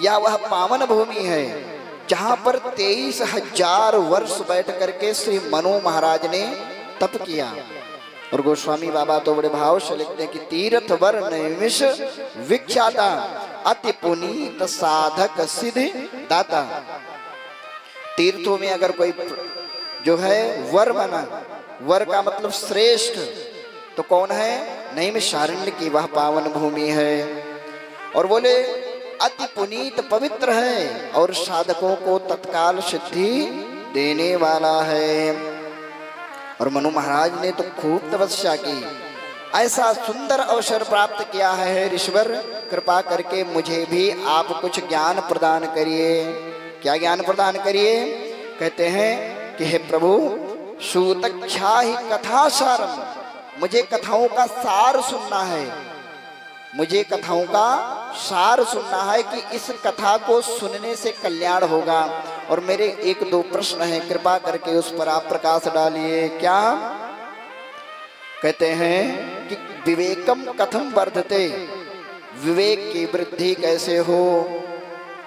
या वह पावन भूमि है जहां पर 23,000 वर्ष बैठ करके श्री मनु महाराज ने तप किया। और गोस्वामी बाबा तो बड़े भाव से लिखते हैं कि तीर्थ वर नैमिष विख्याता अति पुनीत साधक सिद्ध दाता। तीर्थों में अगर कोई जो है वर बना, वर का मतलब श्रेष्ठ, तो कौन है? नैमिषारण्य की वह पावन भूमि है। और बोले अति पुनीत पवित्र है और साधकों को तत्काल सिद्धि देने वाला है। और मनु महाराज ने तो खूब तपस्या की, ऐसा सुंदर अवसर प्राप्त किया है ऋषिवर, कृपा करके मुझे भी आप कुछ ज्ञान प्रदान करिए। क्या ज्ञान प्रदान करिए? कहते हैं कि हे प्रभु, सूतख्या ही कथा सारम, मुझे कथाओं का सार सुनना है, मुझे कथाओं का सार सुनना है कि इस कथा को सुनने से कल्याण होगा। और मेरे एक दो प्रश्न हैं, कृपा करके उस पर आप प्रकाश डालिए। क्या? कहते हैं कि विवेकम कथम वर्धते, विवेक की वृद्धि कैसे हो,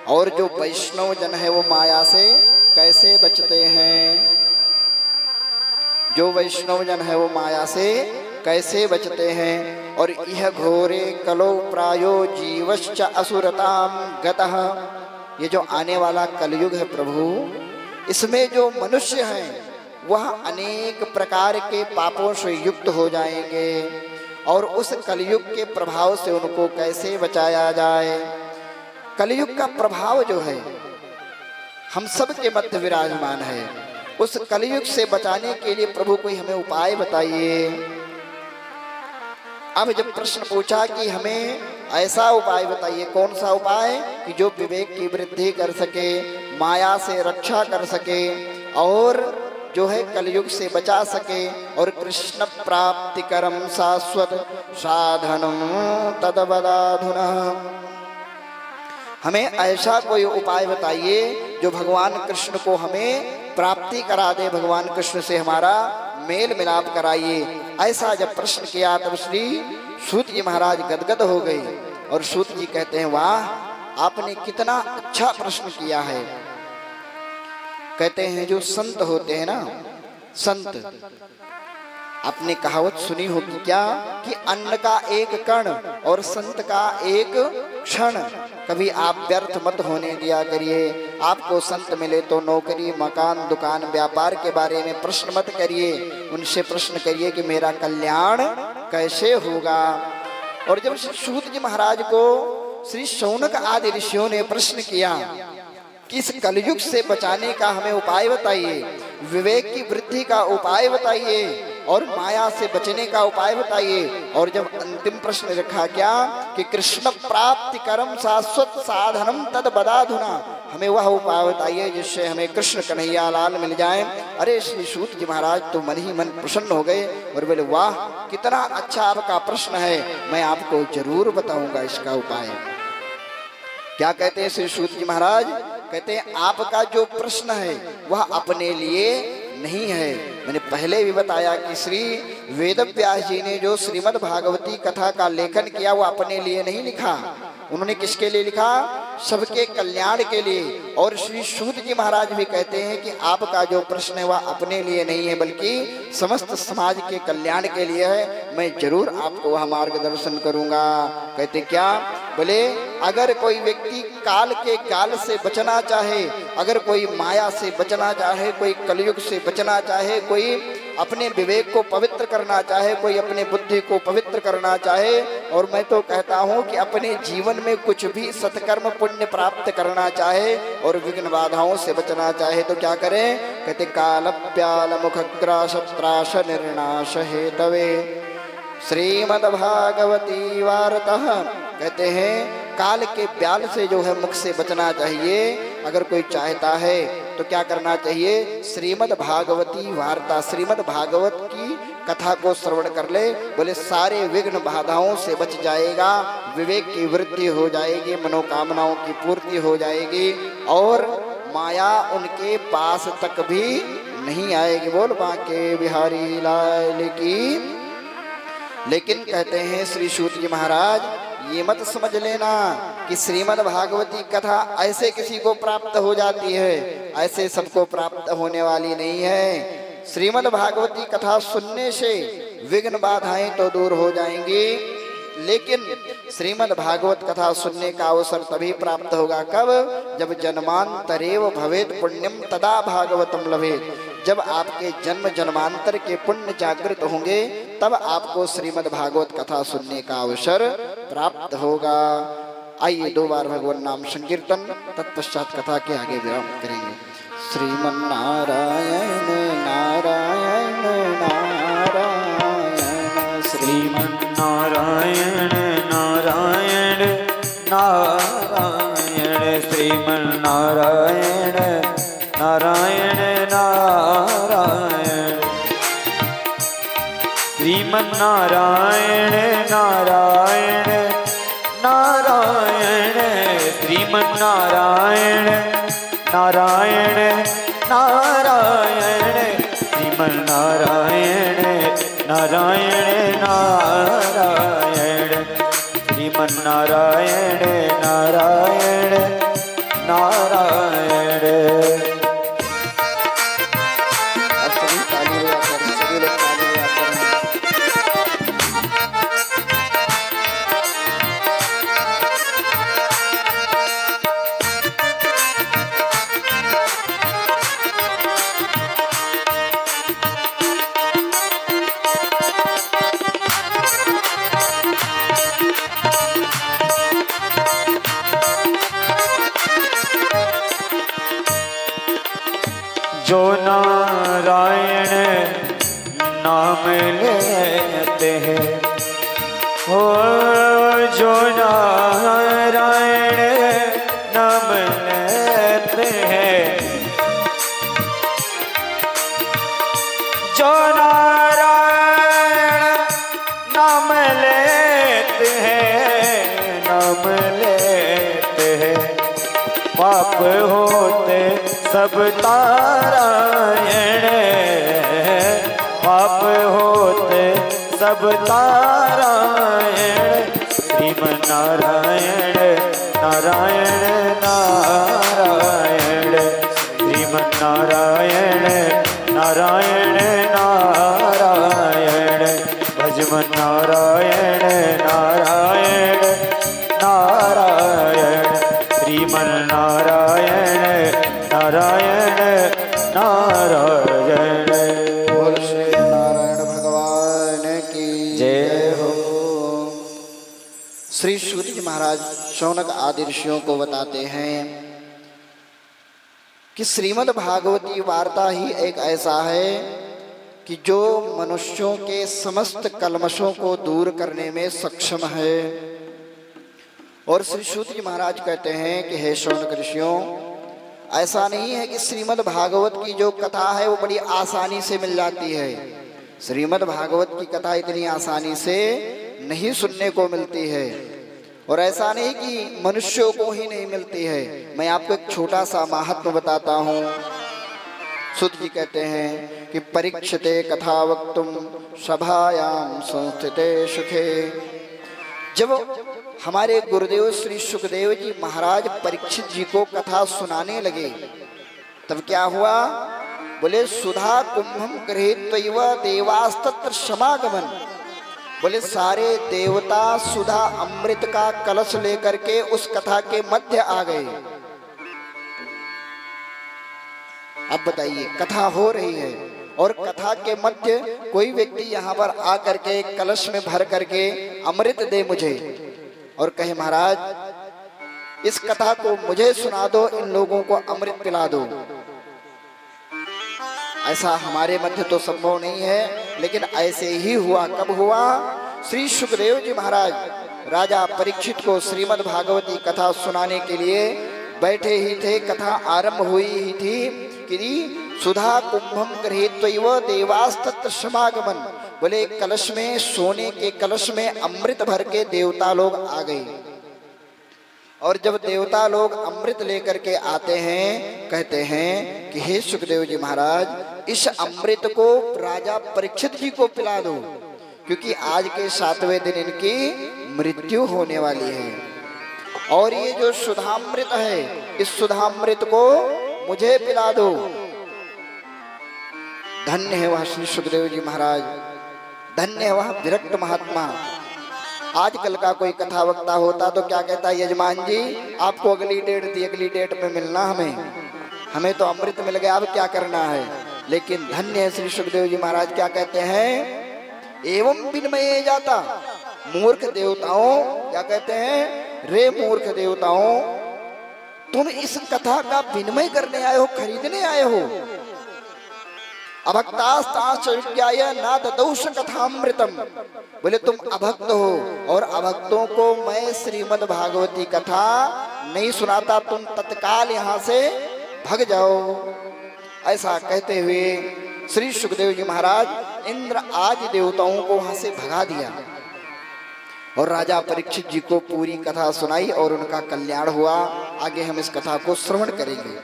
और जो वैष्णव जन है वो माया से कैसे बचते हैं। जो वैष्णव जन है वो माया से कैसे बचते हैं। और यह घोरे कलो प्रायो जीवश्च असुरताम गतः, ये जो आने वाला कलयुग है प्रभु, इसमें जो मनुष्य हैं वह अनेक प्रकार के पापों से युक्त हो जाएंगे। और उस कलयुग के प्रभाव से उनको कैसे बचाया जाए। कलयुग का प्रभाव जो है हम सब के मध्य विराजमान है, उस कलयुग से बचाने के लिए प्रभु कोई हमें उपाय बताइए। अब जब प्रश्न पूछा कि हमें ऐसा उपाय बताइए, कौन सा उपाय कि जो विवेक की वृद्धि कर सके, माया से रक्षा कर सके, और जो है कलयुग से बचा सके, और कृष्ण प्राप्ति करम शाश्वत साधनम तदवदाधुना, हमें ऐसा कोई उपाय बताइए जो भगवान कृष्ण को हमें प्राप्ति करा दे, भगवान कृष्ण से हमारा मेल मिलाप कराइए। ऐसा जब प्रश्न किया तब श्री सूत जी महाराज गदगद हो गए। और सूत जी कहते हैं, वाह, आपने कितना अच्छा प्रश्न किया है। कहते हैं जो संत होते हैं ना, संत, आपने कहावत सुनी होगी क्या कि अन्न का एक कण और संत का एक क्षण, कभी आप व्यर्थ मत होने दिया करिए। आपको संत मिले तो नौकरी, मकान, दुकान, व्यापार के बारे में प्रश्न मत करिए, उनसे प्रश्न करिए कि मेरा कल्याण कैसे होगा। और जब सूत जी महाराज को श्री शौनक आदि ऋषियों ने प्रश्न किया कि इस कलयुग से बचाने का हमें उपाय बताइए, विवेक की वृद्धि का उपाय बताइए, और माया से बचने का उपाय बताइए। और जब अंतिम प्रश्न रखा क्या कि कृष्ण प्राप्ति करम शाश्वत साधनम तद बदाधुना, हमें वह उपाय बताइए जिससे हमें कृष्ण कन्हैया लाल मिल जाए। अरे श्री सूत जी महाराज तो मन ही मन प्रसन्न हो गए और बोले, वाह, कितना अच्छा आपका प्रश्न है, मैं आपको जरूर बताऊंगा इसका उपाय। क्या कहते हैं श्री सूत जी महाराज? कहते हैं आपका जो प्रश्न है वह अपने लिए नहीं है। मैंने पहले भी बताया कि श्री वेदव्यास जी ने जो श्रीमद् भागवती कथा का लेखन किया वो अपने लिए नहीं लिखा, उन्होंने किसके लिए लिखा? सबके कल्याण के लिए। और श्री सूत जी महाराज भी कहते हैं कि आपका जो प्रश्न है वह अपने लिए नहीं है बल्कि समस्त समाज के कल्याण के लिए है, मैं जरूर आपको वह मार्गदर्शन करूंगा। कहते क्या? बोले अगर कोई व्यक्ति काल के गाल से बचना चाहे, अगर कोई माया से बचना चाहे, कोई कलयुग से बचना चाहे, कोई अपने विवेक को पवित्र करना चाहे, कोई अपने बुद्धि को पवित्र करना चाहे, और मैं तो कहता हूँ कि अपने जीवन में कुछ भी सत्कर्म पुण्य प्राप्त करना चाहे और विघ्न बाधाओं से बचना चाहे तो क्या करें? कहते काल प्याल मुखग्रास त्रास निर्नाश हेतवे श्रीमद्भागवती वार्तः। कहते हैं काल के ब्याल से जो है मुख से बचना चाहिए। अगर कोई चाहता है तो क्या करना चाहिए? श्रीमद् भागवती वार्ता, श्रीमद् भागवत की कथा को श्रवण कर ले। बोले सारे विघ्न बाधाओं से बच जाएगा, विवेक की वृद्धि हो जाएगी, मनोकामनाओं की पूर्ति हो जाएगी और माया उनके पास तक भी नहीं आएगी। बोल बांके बिहारी लाल की। लेकिन कहते हैं श्री सूत जी महाराज, ये मत समझ लेना कि श्रीमद् भागवती कथा ऐसे किसी को प्राप्त हो जाती है, ऐसे सबको प्राप्त होने वाली नहीं है। श्रीमद् भागवती कथा सुनने से विघ्न बाधाएं तो दूर हो जाएंगी, लेकिन श्रीमद् भागवत कथा सुनने का अवसर तभी प्राप्त होगा कब? जब जन्मांतरेव भवेत पुण्यम तदा भागवतम लभेत। जब आपके जन्म जन्मांतर के पुण्य जागृत होंगे तब आपको श्रीमद् भागवत कथा सुनने का अवसर प्राप्त होगा। आइए 2 बार भगवान नाम संकीर्तन, तत्पश्चात कथा के आगे विराम करेंगे। श्रीमन्नारायण नारायण नारायण, श्रीमन्नारायण नारायण नारायण, श्रीमन्नारायण नारायण नारायण, श्रीमन्नारायण नारायण नारायण, श्रीमन्नारायण नारायण नारायण, श्रीमन्नारायण नारायण नारायण, श्रीमन्नारायण नारायण नारायण। सभी ताली बजाकर, सभी लोग ताली बजाकर जो नारायण नाम लेते हैं, हो जो नारायण नाम लेते हैं, जो नारायण नाम लेते हैं, नाम लेते हैं, पाप होते सब तारायण, पाप होते सब तारायण, श्रीमन्नारायण नारायण नारायण, श्रीमन्नारायण नारायण नारायण, भजमन्नारायण नारायण नारायण, श्रीमन्नारायण नारायण नारायण। बोल श्री नारायण भगवान की जय हो। श्री सूत जी महाराज शौनक आदि ऋषियों को बताते हैं कि श्रीमद् भागवती वार्ता ही एक ऐसा है कि जो मनुष्यों के समस्त कल्मशों को दूर करने में सक्षम है। और श्री सूत जी महाराज कहते हैं कि हे शौनक ऋषियों, ऐसा नहीं है कि श्रीमद् भागवत की जो कथा है वो बड़ी आसानी से मिल जाती है। श्रीमद् भागवत की कथा इतनी आसानी से नहीं सुनने को मिलती है। और ऐसा नहीं कि मनुष्यों को ही नहीं मिलती है। मैं आपको एक छोटा सा महात्म बताता हूँ। सुत जी कहते हैं कि परीक्षते कथा वक्तुम सभायाम संस्थिते सुखे। जब हमारे गुरुदेव श्री सुखदेव जी महाराज परीक्षित जी को कथा सुनाने लगे तब क्या हुआ? बोले सुधा कुंभम गृहीत्वैव देवास्तत्र समागमन। बोले सारे देवता सुधा अमृत का कलश लेकर के उस कथा के मध्य आ गए। अब बताइए, कथा हो रही है और कथा के मध्य कोई व्यक्ति यहाँ पर आकर के कलश में भर करके अमृत दे मुझे और कहे महाराज इस कथा को मुझे सुना दो, इन लोगों को अमृत पिला दो। ऐसा हमारे मध्य तो संभव नहीं है, लेकिन ऐसे ही हुआ। कब हुआ? श्री सुखदेव जी महाराज राजा परीक्षित को श्रीमद् भागवती कथा सुनाने के लिए बैठे ही थे। कथा आरंभ हुई ही थी कि सुधा कुंभम गृहीत्वैव देवास्तत्र समागमन। बोले कलश में, सोने के कलश में अमृत भर के देवता लोग आ गए। और जब देवता लोग अमृत लेकर के आते हैं, कहते हैं कि हे सुखदेव जी महाराज इस अमृत को राजा परीक्षित जी को पिला दो, क्योंकि आज के 7वें दिन इनकी मृत्यु होने वाली है। और ये जो सुधामृत है, इस सुधामृत को मुझे पिला दो। धन्य है वह श्री सुखदेव जी महाराज, धन्य है वह विरक्त महात्मा। आजकल का कोई कथा वक्ता होता तो क्या कहता है, यजमान जी आपको अगली डेट थी, अगली डेट में मिलना, हमें तो अमृत मिल गया, अब क्या करना है। लेकिन धन्य है श्री सुखदेव जी महाराज, क्या कहते हैं, एवं विनमय जाता। मूर्ख देवताओं, क्या कहते हैं, रे मूर्ख देवताओं, तुम इस कथा का विनिमय करने आए हो, खरीदने आए हो। अभक्तास्ताश्चर्याय न ददौष कथामृतम, बोले तुम अभक्त हो और अभक्तों को मैं श्रीमद् भागवती कथा नहीं सुनाता, तुम तत्काल यहाँ से भग जाओ। ऐसा कहते हुए श्री सुखदेव जी महाराज इंद्र आदि देवताओं को वहां से भगा दिया और राजा परीक्षित जी को पूरी कथा सुनाई और उनका कल्याण हुआ। आगे हम इस कथा को श्रवण करेंगे।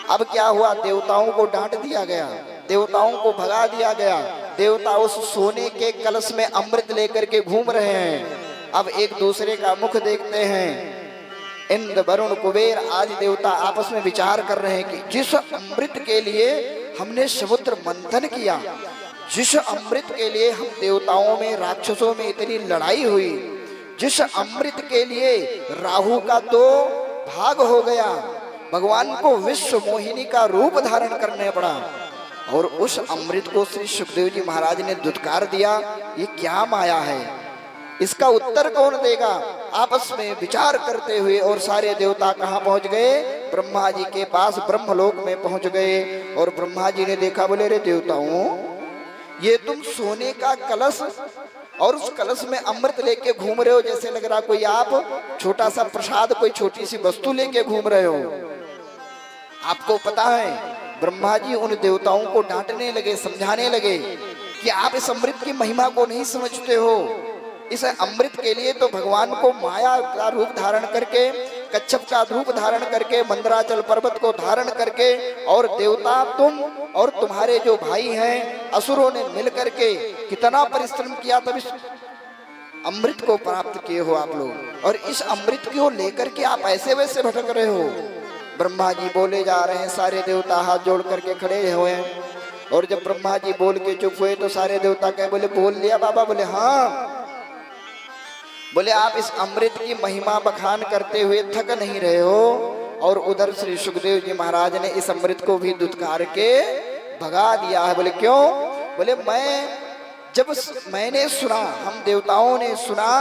अब क्या हुआ, देवताओं को डांट दिया गया, देवताओं को भगा दिया गया। देवता उस सोने के कलश में अमृत लेकर के घूम रहे हैं। अब एक दूसरे का मुख देखते हैं। इंद्र वरुण कुबेर आदि देवता आपस में विचार कर रहे हैं कि जिस अमृत के लिए हमने समुद्र मंथन किया, जिस अमृत के लिए हम देवताओं में राक्षसों में इतनी लड़ाई हुई, जिस अमृत के लिए राहु का तो भाग हो गया, भगवान को विश्व मोहिनी का रूप धारण करने पड़ा, और उस अमृत को श्री सुखदेव जी महाराज ने दुत्कार दिया। ये क्या माया है, इसका उत्तर कौन देगा। आपस में विचार करते हुए और सारे देवता कहाँ पहुंच गए, ब्रह्मा जी के पास ब्रह्मलोक में पहुंच गए। और ब्रह्मा जी ने देखा, बोले रे देवताओं, ये तुम सोने का कलश और उस कलश में अमृत लेके घूम रहे हो, जैसे लग रहा कोई आप छोटा सा प्रसाद, कोई छोटी सी वस्तु लेके घूम रहे हो। आपको पता है, ब्रह्मा जी उन देवताओं को डांटने लगे, समझाने लगे कि आप इस अमृत की महिमा को नहीं समझते हो। इस अमृत के लिए तो भगवान को माया का रूप धारण करके, कच्छप का रूप धारण करके, मंदराचल पर्वत को धारण करके, और देवता तुम और तुम्हारे जो भाई हैं असुरों ने मिल करके कितना परिश्रम किया, तब इस अमृत को प्राप्त किए हो आप लोग, और इस अमृत को लेकर के आप ऐसे वैसे भटक रहे हो। ब्रह्मा जी बोले जा रहे हैं, सारे देवता हाथ जोड़ करके खड़े हुए हैं। और जब ब्रह्मा जी बोल के चुप हुए तो सारे देवता कहे, बोले बोल लिया बाबा, बोले हाँ। बोले आप इस अमृत की महिमा बखान करते हुए थक नहीं रहे हो। और उधर श्री सुखदेव जी महाराज ने इस अमृत को भी दुत्कार के भगा दिया है। बोले क्यों, बोले मैंने सुना, हम देवताओं ने सुना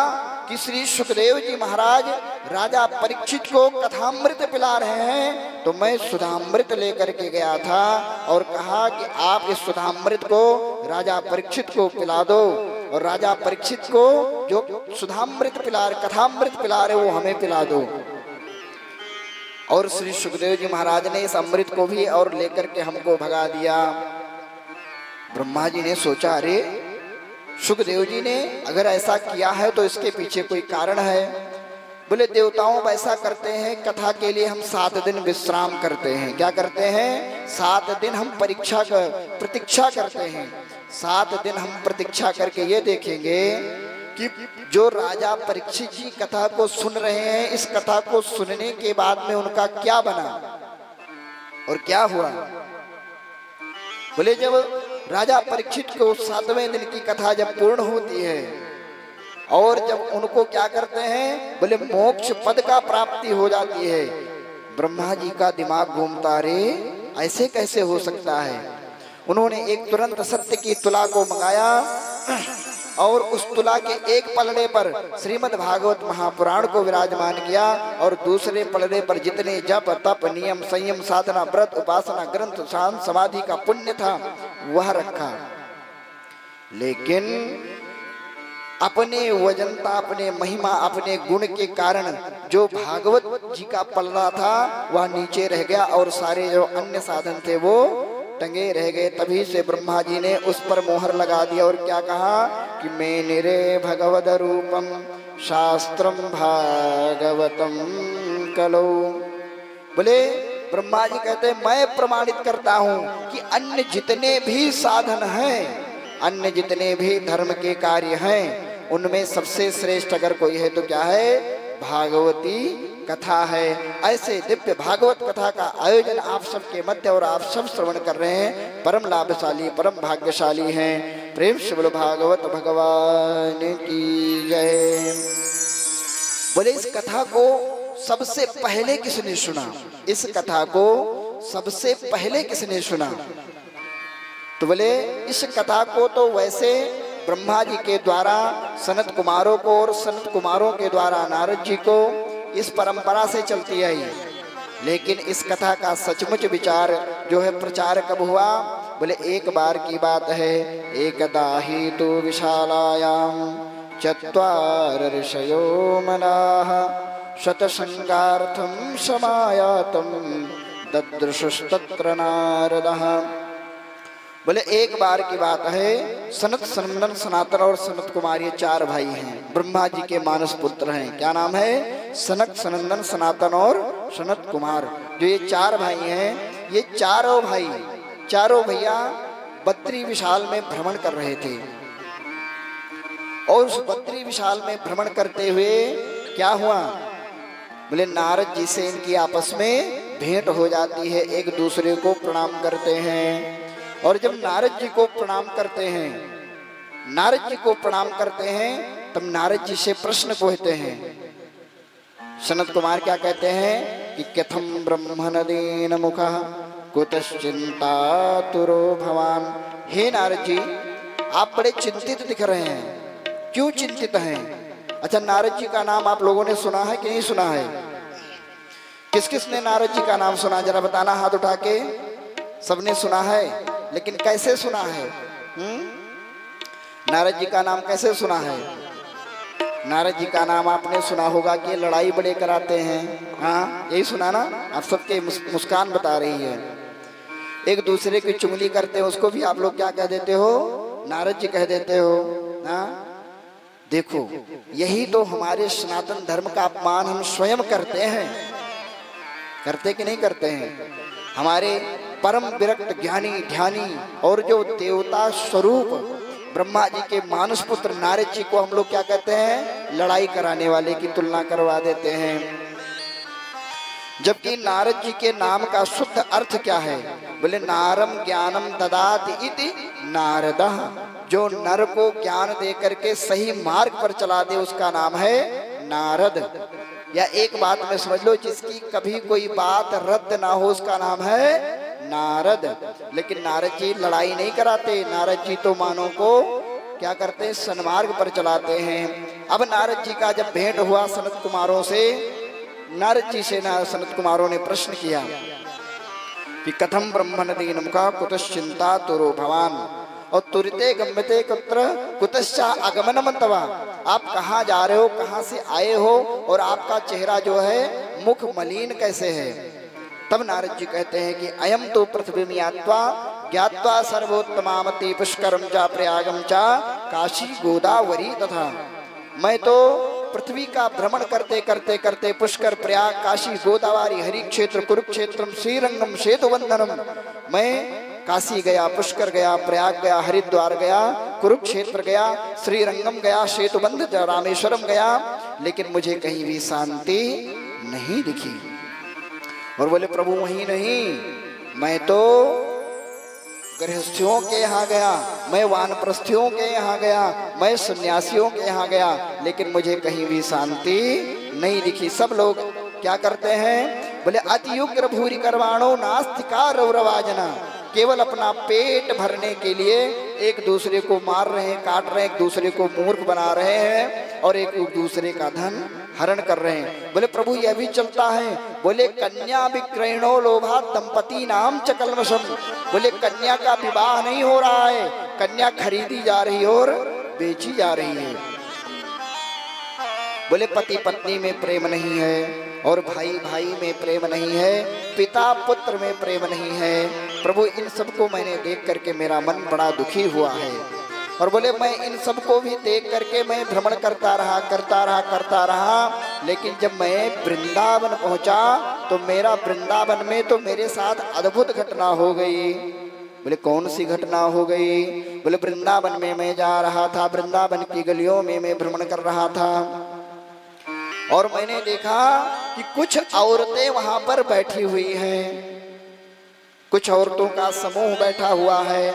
कि श्री सुखदेव जी महाराज राजा परीक्षित को कथामृत पिला रहे हैं, तो मैं सुधामृत लेकर के गया था और कहा कि आप इस सुधामृत को राजा परीक्षित को पिला दो, और राजा परीक्षित को जो सुधामृत पिला रहे, कथामृत पिला रहे, वो हमें पिला दो। और श्री सुखदेव जी महाराज ने इस अमृत को भी और लेकर के हमको भगा दिया। ब्रह्मा जी ने सोचा, अरे सुखदेव जी ने अगर ऐसा किया है तो इसके पीछे कोई कारण है। बोले देवताओं ऐसा करते हैं, कथा के लिए हम 7 दिन विश्राम करते हैं। क्या करते हैं, 7 दिन हम प्रतीक्षा करते हैं। 7 दिन हम प्रतीक्षा करके ये देखेंगे कि जो राजा परीक्षित जी कथा को सुन रहे हैं, इस कथा को सुनने के बाद में उनका क्या बना और क्या हुआ। बोले जब राजा परीक्षित को 7वें दिन की कथा जब पूर्ण होती है और जब उनको क्या करते हैं, बोले मोक्ष पद का प्राप्ति हो जाती है, ब्रह्मा जी का दिमाग घूमता, रे ऐसे कैसे हो सकता है। उन्होंने एक तुरंत सत्य की तुला को मंगाया और उस तुला के एक पलड़े पर श्रीमद् भागवत महापुराण को विराजमान किया और दूसरे पलड़े पर जितने जप तप नियम संयम साधना व्रत उपासना ग्रंथ शांत समाधि का पुण्य था वह रखा। लेकिन अपने वजनता, अपने महिमा, अपने गुण के कारण जो भागवत जी का पलड़ा था वह नीचे रह गया और सारे जो अन्य साधन थे वो टंगे रह गए। तभी से ब्रह्मा जी ने उस पर मोहर लगा दिया और क्या कहा कि मैं निरे भगवद रूपम शास्त्रम भागवतम कलो। बोले ब्रह्मा जी कहते हैं, मैं प्रमाणित करता हूँ कि अन्य जितने भी साधन हैं, अन्य जितने भी धर्म के कार्य हैं, उनमें सबसे श्रेष्ठ अगर कोई है तो क्या है, भागवती कथा है। ऐसे दिव्य भागवत कथा का आयोजन आप सबके मध्य और आप सब श्रवण कर रहे हैं, परम लाभशाली परम भाग्यशाली हैं। प्रेम से बोलो भागवत भगवान की जय। बोले इस कथा को सबसे पहले किसने सुना? इस कथा को सबसे पहले किसने सुना? तो बोले इस कथा को तो वैसे ब्रह्मा जी के द्वारा सनत कुमारों को और सनत कुमारों के द्वारा नारद जी को इस परंपरा से चलती आई, लेकिन इस कथा का सचमुच विचार जो है प्रचार कब हुआ? बोले एक बार की बात है। एकदा ही तो विशालायाम चत्वार ऋषयो मनाः शतशृंगार्थं समायातं ददृशुस्तत्र नारदः। बोले एक बार की बात है, सनत सनंदन सनातन और सनत कुमार ये चार भाई हैं, ब्रह्मा जी के मानस पुत्र हैं। क्या नाम है? सनत सनंदन सनातन और सनत कुमार। जो ये चार भाई हैं, ये चारों भैया बद्री विशाल में भ्रमण कर रहे थे। और उस बद्री विशाल में भ्रमण करते हुए क्या हुआ? बोले नारद जी से इनकी आपस में भेंट हो जाती है, एक दूसरे को प्रणाम करते हैं। और जब नारद जी को प्रणाम करते हैं तब नारद जी से प्रश्न पूछते हैं। सनत कुमार क्या कहते हैं कि कथम ब्रह्मणदेन मुखः कुतश्चिंतातुरो भवान। हे नारद जी, आप बड़े चिंतित दिख रहे हैं, क्यों चिंतित हैं? अच्छा, नारद जी का नाम आप लोगों ने सुना है कि नहीं सुना है? किस किस ने नारद जी का नाम सुना? जरा बताना हाथ उठा के। सबने सुना है, लेकिन कैसे सुना है? नारद जी का नाम कैसे सुना है? नारद जी का नाम आपने सुना होगा कि लड़ाई बड़े कराते हैं। हाँ, यही सुना ना? आप सबके मुस्कान बता रही है। एक दूसरे की चुगली करते हैं, उसको भी आप लोग क्या कह देते हो? नारद जी कह देते हो। हाँ, देखो यही तो हमारे सनातन धर्म का अपमान हम स्वयं करते हैं। करते कि नहीं करते हैं? हमारे परम विरक्त ज्ञानी ध्यानी और जो देवता स्वरूप ब्रह्मा जी के मानस पुत्र नारद जी को हम लोग क्या कहते हैं? लड़ाई कराने वाले की तुलना करवा देते हैं। जबकि नारद जी के नाम का शुद्ध अर्थ क्या है? बोले नारम ज्ञानम ददाति इति नारदः। जो नर को ज्ञान दे करके सही मार्ग पर चला दे उसका नाम है नारद। या एक बात में समझ लो, जिसकी कभी कोई बात रद्द ना हो उसका नाम है नारद। लेकिन नारद जी लड़ाई नहीं कराते, नारद जी तो मानव को क्या करते हैं? सन्मार्ग पर चलाते हैं। अब नारद जी का जब भेंट हुआ सनत कुमारों से, नारद जी से सनत कुमारों ने प्रश्न किया कि कथम ब्रह्मणदेन मुखः कुतश्चिंतातुरो भवान और तुरते गम्यते कुत्र कुतश्चा आगमनम तवा। आप कहाँ जा रहे हो, कहाँ से आए हो, और आपका चेहरा जो है मुख मलिन कैसे है? तब नारद जी कहते हैं कि अयम तो पृथ्वी यात्वा ज्ञात्वा सर्वोत्तमामति पुष्करम चा प्रयागम चा काशी गोदावरी तथा। मैं तो पृथ्वी का भ्रमण करते करते करते पुष्कर प्रयाग काशी गोदावरी हरि क्षेत्र कुरुक्षेत्रम श्रीरंगम सेतुबंधनम, मैं काशी गया, पुष्कर गया, प्रयाग गया, हरिद्वार गया, कुरुक्षेत्र गया, श्रीरंगम गया, सेतुबंध रामेश्वरम गया, लेकिन मुझे कहीं भी शांति नहीं दिखी। और बोले प्रभु वहीं नहीं, मैं तो गृहस्थियों के यहाँ गया, मैं वानप्रस्थियों के यहाँ गया, मैं सन्यासियों के यहाँ गया, लेकिन मुझे कहीं भी शांति नहीं दिखी। सब लोग क्या करते हैं? बोले अति उग्र भूरि करवाणो नास्तिका रौरवाजना। केवल अपना पेट भरने के लिए एक दूसरे को मार रहे हैं, काट रहे हैं, एक दूसरे को मूर्ख बना रहे हैं और एक दूसरे का धन हरण कर रहे हैं। बोले प्रभु यह भी चलता है। बोले कन्या विक्रयणो लोभा दंपति नाम च कल्मषम। बोले कन्या का विवाह नहीं हो रहा है, कन्या खरीदी जा रही है और बेची जा रही है। बोले पति पत्नी में प्रेम नहीं है, और भाई भाई में प्रेम नहीं है, पिता पुत्र में प्रेम नहीं है। प्रभु इन सबको मैंने देख करके मेरा मन बड़ा दुखी हुआ है। और बोले मैं इन सबको भी देख करके मैं भ्रमण करता रहा, लेकिन जब मैं वृंदावन पहुंचा तो मेरा वृंदावन में तो मेरे साथ अद्भुत घटना हो गई। बोले कौन सी घटना हो गई? बोले वृंदावन में मैं जा रहा था, वृंदावन की गलियों में मैं भ्रमण कर रहा था और मैंने देखा कि कुछ औरतें वहां पर बैठी हुई हैं, कुछ औरतों का समूह बैठा हुआ है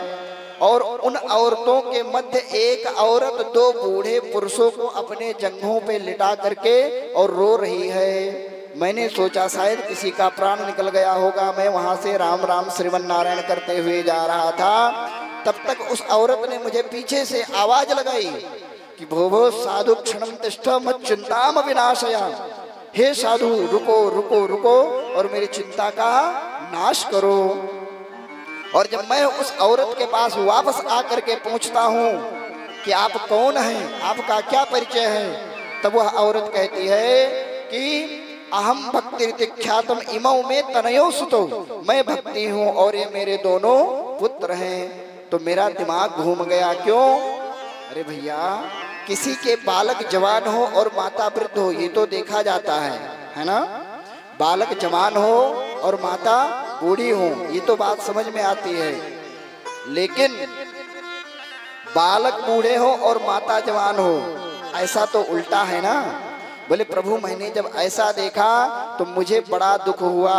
और उन औरतों के मध्य एक औरत दो बूढ़े पुरुषों को अपने जंघों पे लिटा करके और रो रही है। मैंने सोचा शायद किसी का प्राण निकल गया होगा। मैं वहां से राम राम श्रीमन नारायण करते हुए जा रहा था, तब तक उस औरत ने मुझे पीछे से आवाज लगाई कि भो साधु क्षणम तिष्ठ मत चिंताम विनाशया। हे साधु रुको रुको रुको और मेरी चिंता का नाश करो। और जब मैं उस औरत के पास वापस आकर के पूछता हूँ कि आप कौन हैं, आपका क्या परिचय है, तब वह औरत कहती है कि अहम भक्ति ख्यातम इमौ में तनयो सुतो, मैं भक्ति हूँ और ये मेरे दोनों पुत्र हैं। तो मेरा दिमाग घूम गया। क्यों? अरे भैया, किसी के बालक जवान हो और माता वृद्ध हो ये तो देखा जाता है ना। बालक जवान हो और माता बूढ़ी हो ये तो बात समझ में आती है, लेकिन बालक बूढ़े हो और माता जवान हो ऐसा तो उल्टा है ना। बोले प्रभु मैंने जब ऐसा देखा तो मुझे बड़ा दुख हुआ,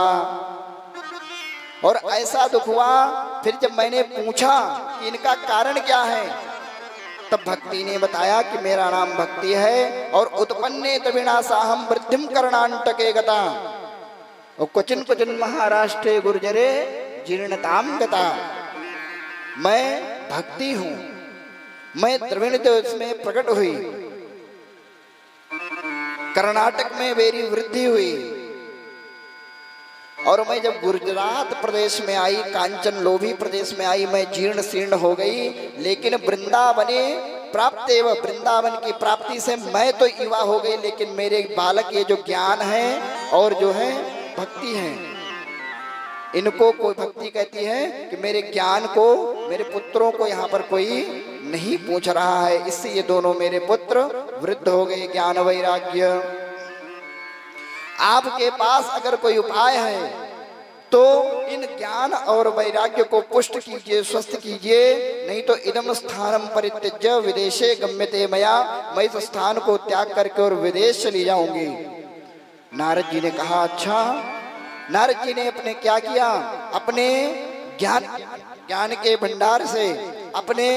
और ऐसा दुख हुआ फिर जब मैंने पूछा कि इनका कारण क्या है, तब भक्ति ने बताया कि मेरा नाम भक्ति है और उत्पन्ने तविनासाहम वृद्धिम करणांटके गता और क्वचिन क्वचिन महाराष्ट्रे गुर्जरे जीर्णताम गता। मैं भक्ति हूँ, मैं द्रविड़ देश में प्रकट हुई, कर्नाटक में मेरी वृद्धि हुई, और मैं जब गुजरात प्रदेश में आई, कांचन लोभी प्रदेश में आई, मैं जीर्ण शीर्ण हो गई। लेकिन वृंदावने प्राप्त वृंदावन की प्राप्ति से मैं तो युवा हो गई, लेकिन मेरे बालक ये जो ज्ञान है और जो है भक्ति है, इनको कोई भक्ति कहती है कि मेरे ज्ञान को, मेरे पुत्रों को यहाँ पर कोई नहीं पूछ रहा है। इससे ये दोनों मेरे पुत्र वृद्ध हो गए। ज्ञान वैराग्य, आपके पास अगर कोई उपाय है तो इन ज्ञान और वैराग्य को पुष्ट कीजिए, स्वस्थ कीजिए, नहीं तो इदम स्थानम परित्यज्य विदेशे गम्यते मया, मैं इस स्थान को त्याग करके और विदेश चली जाऊंगी। नारद जी ने कहा अच्छा। नारद जी ने अपने क्या किया, अपने ज्ञान के भंडार से, अपने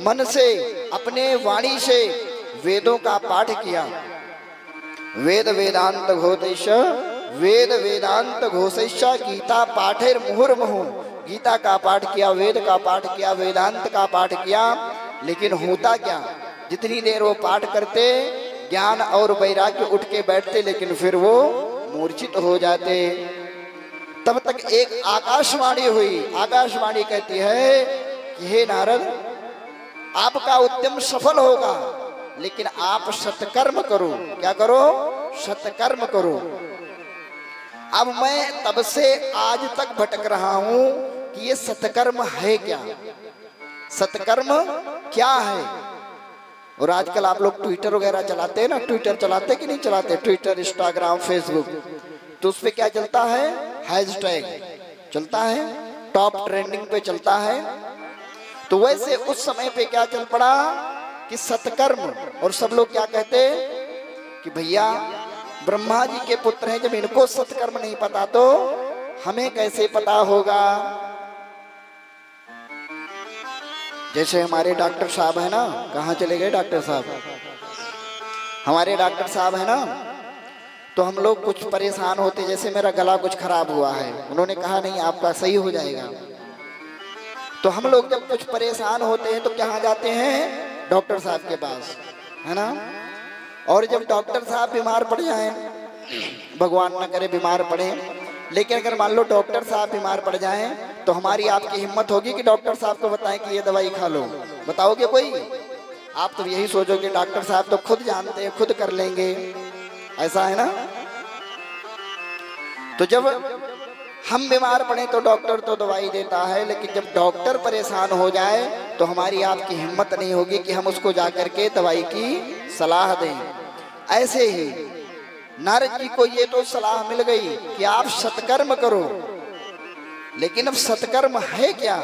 मन से, अपने वाणी से वेदों का पाठ किया। वेद वेदांत घोषैष, वेद वेदांत घोषैष गीता पाठेर मुहुर्मुहु, गीता का पाठ किया, वेद का पाठ किया, वेदांत का पाठ किया। लेकिन होता क्या, जितनी देर वो पाठ करते ज्ञान और वैराग्य उठ के बैठते, लेकिन फिर वो मूर्छित हो जाते। तब तक एक आकाशवाणी हुई। आकाशवाणी कहती है कि हे नारद, आपका उद्यम सफल होगा, लेकिन आप सत्कर्म करो। क्या करो? सत्कर्म करो। अब मैं तब से आज तक भटक रहा हूं कि ये सत्कर्म है क्या, सत्कर्म क्या है। और आजकल आप लोग ट्विटर वगैरह चलाते हैं ना, ट्विटर चलाते कि नहीं चलाते? ट्विटर, इंस्टाग्राम, फेसबुक, तो उस पे क्या चलता है? हैशटैग चलता है, टॉप ट्रेंडिंग पे चलता है। तो वैसे उस समय पे क्या चल पड़ा कि सत्कर्म, और सब लोग क्या कहते कि भैया ब्रह्मा जी के पुत्र हैं, जब इनको सत्कर्म नहीं पता तो हमें कैसे पता होगा। जैसे हमारे डॉक्टर साहब है ना, कहाँ चले गए डॉक्टर साहब? हमारे डॉक्टर साहब है ना, तो हम लोग कुछ परेशान होते, जैसे मेरा गला कुछ खराब हुआ है, उन्होंने कहा नहीं आपका सही हो जाएगा। तो हम लोग जब कुछ परेशान होते हैं तो कहाँ जाते हैं? डॉक्टर साहब के पास, है ना। और जब डॉक्टर साहब बीमार पड़ जाएं, भगवान न करे बीमार पड़े, लेकिन अगर मान लो डॉक्टर साहब बीमार पड़ जाएं तो हमारी आपकी हिम्मत होगी कि डॉक्टर साहब को बताएं कि ये दवाई खा लो? बताओगे कोई? आप तो यही सोचोगे डॉक्टर साहब तो खुद जानते हैं, खुद कर लेंगे, ऐसा है ना। तो जब हम बीमार पड़े तो डॉक्टर तो दवाई देता है, लेकिन जब डॉक्टर परेशान हो जाए तो हमारी आपकी हिम्मत नहीं होगी कि हम उसको जाकर के दवाई की सलाह दें। ऐसे ही नारद जी को ये तो सलाह मिल गई कि आप सत्कर्म करो, लेकिन अब सत्कर्म है क्या?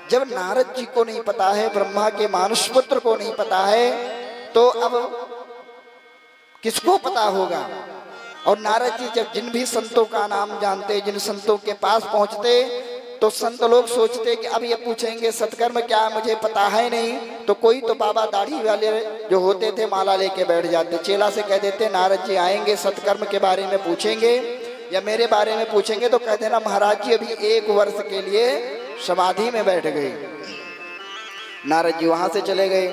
जब नारद जी को नहीं पता है, ब्रह्मा के मानुष पुत्र को नहीं पता है, तो अब किसको पता होगा? और नारद जी जब जिन भी संतों का नाम जानते, जिन संतों के पास पहुंचते, तो संत लोग सोचते कि अब ये पूछेंगे सत्कर्म क्या है, मुझे पता है नहीं। तो कोई तो बाबा दाढ़ी वाले जो होते थे माला लेके बैठ जाते, चेला से कह देते नारद जी आएंगे सत्कर्म के बारे में पूछेंगे या मेरे बारे में पूछेंगे, तो कह देना महाराज जी अभी 1 वर्ष के लिए समाधि में बैठ गए। नारद जी वहां से चले गए।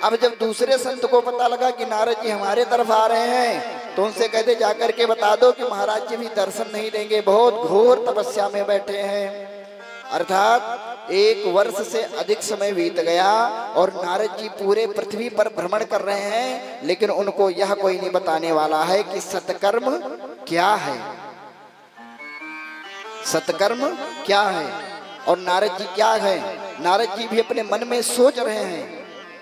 अब जब दूसरे संत को पता लगा कि नारद जी हमारे तरफ आ रहे हैं, तो उनसे कहते जाकर के बता दो कि महाराज जी भी दर्शन नहीं देंगे, बहुत घोर तपस्या में बैठे हैं। अर्थात 1 वर्ष से अधिक समय बीत गया और नारद जी पूरे पृथ्वी पर भ्रमण कर रहे हैं, लेकिन उनको यह कोई नहीं बताने वाला है कि सत्कर्म क्या है, सत्कर्म क्या है और नारद जी क्या है। नारद जी भी अपने मन में सोच रहे हैं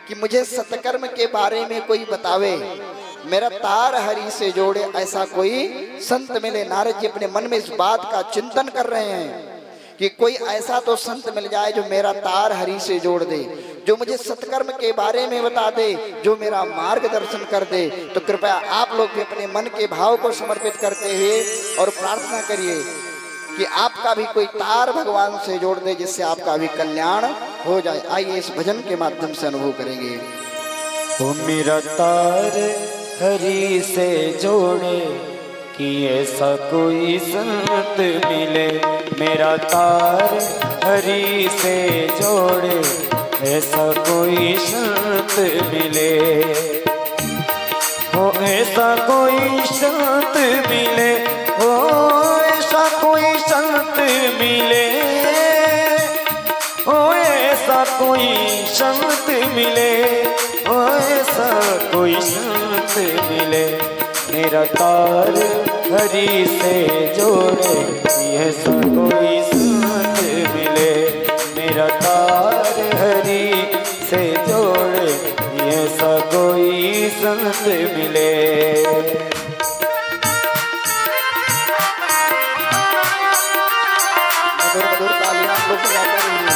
कि मुझे सत्कर्म के बारे में कोई बतावे, मेरा तार हरि से जोड़े, ऐसा कोई संत मिले। नारद जी अपने मन में इस बात का चिंतन कर रहे हैं कि कोई ऐसा तो संत मिल जाए जो मेरा तार हरि से जोड़ दे, जो मुझे सत्कर्म के बारे में बता दे, जो मेरा मार्गदर्शन कर दे। तो कृपया आप लोग भी अपने मन के भाव को समर्पित करते हुए और प्रार्थना करिए कि आपका भी कोई तार भगवान से जोड़ दे, जिससे आपका भी कल्याण हो जाए। आइए इस भजन के माध्यम से अनुभव करेंगे। ओ मेरा तार हरि से जोड़े कि ऐसा कोई संत मिले, मेरा तार हरि से जोड़े ऐसा कोई संत मिले, ओ ऐसा कोई संत मिले, ओ ऐसा कोई संत मिले, ओ ऐसा कोई संत मिले, ओ ऐसा कोई संत मिले, मेरा तार हरि से जोड़े ऐसा कोई संत मिले, मेरा तार हरि से जोड़े ऐसा कोई संत मिले। मधुर तालियां आप लोग बजाते रहिए।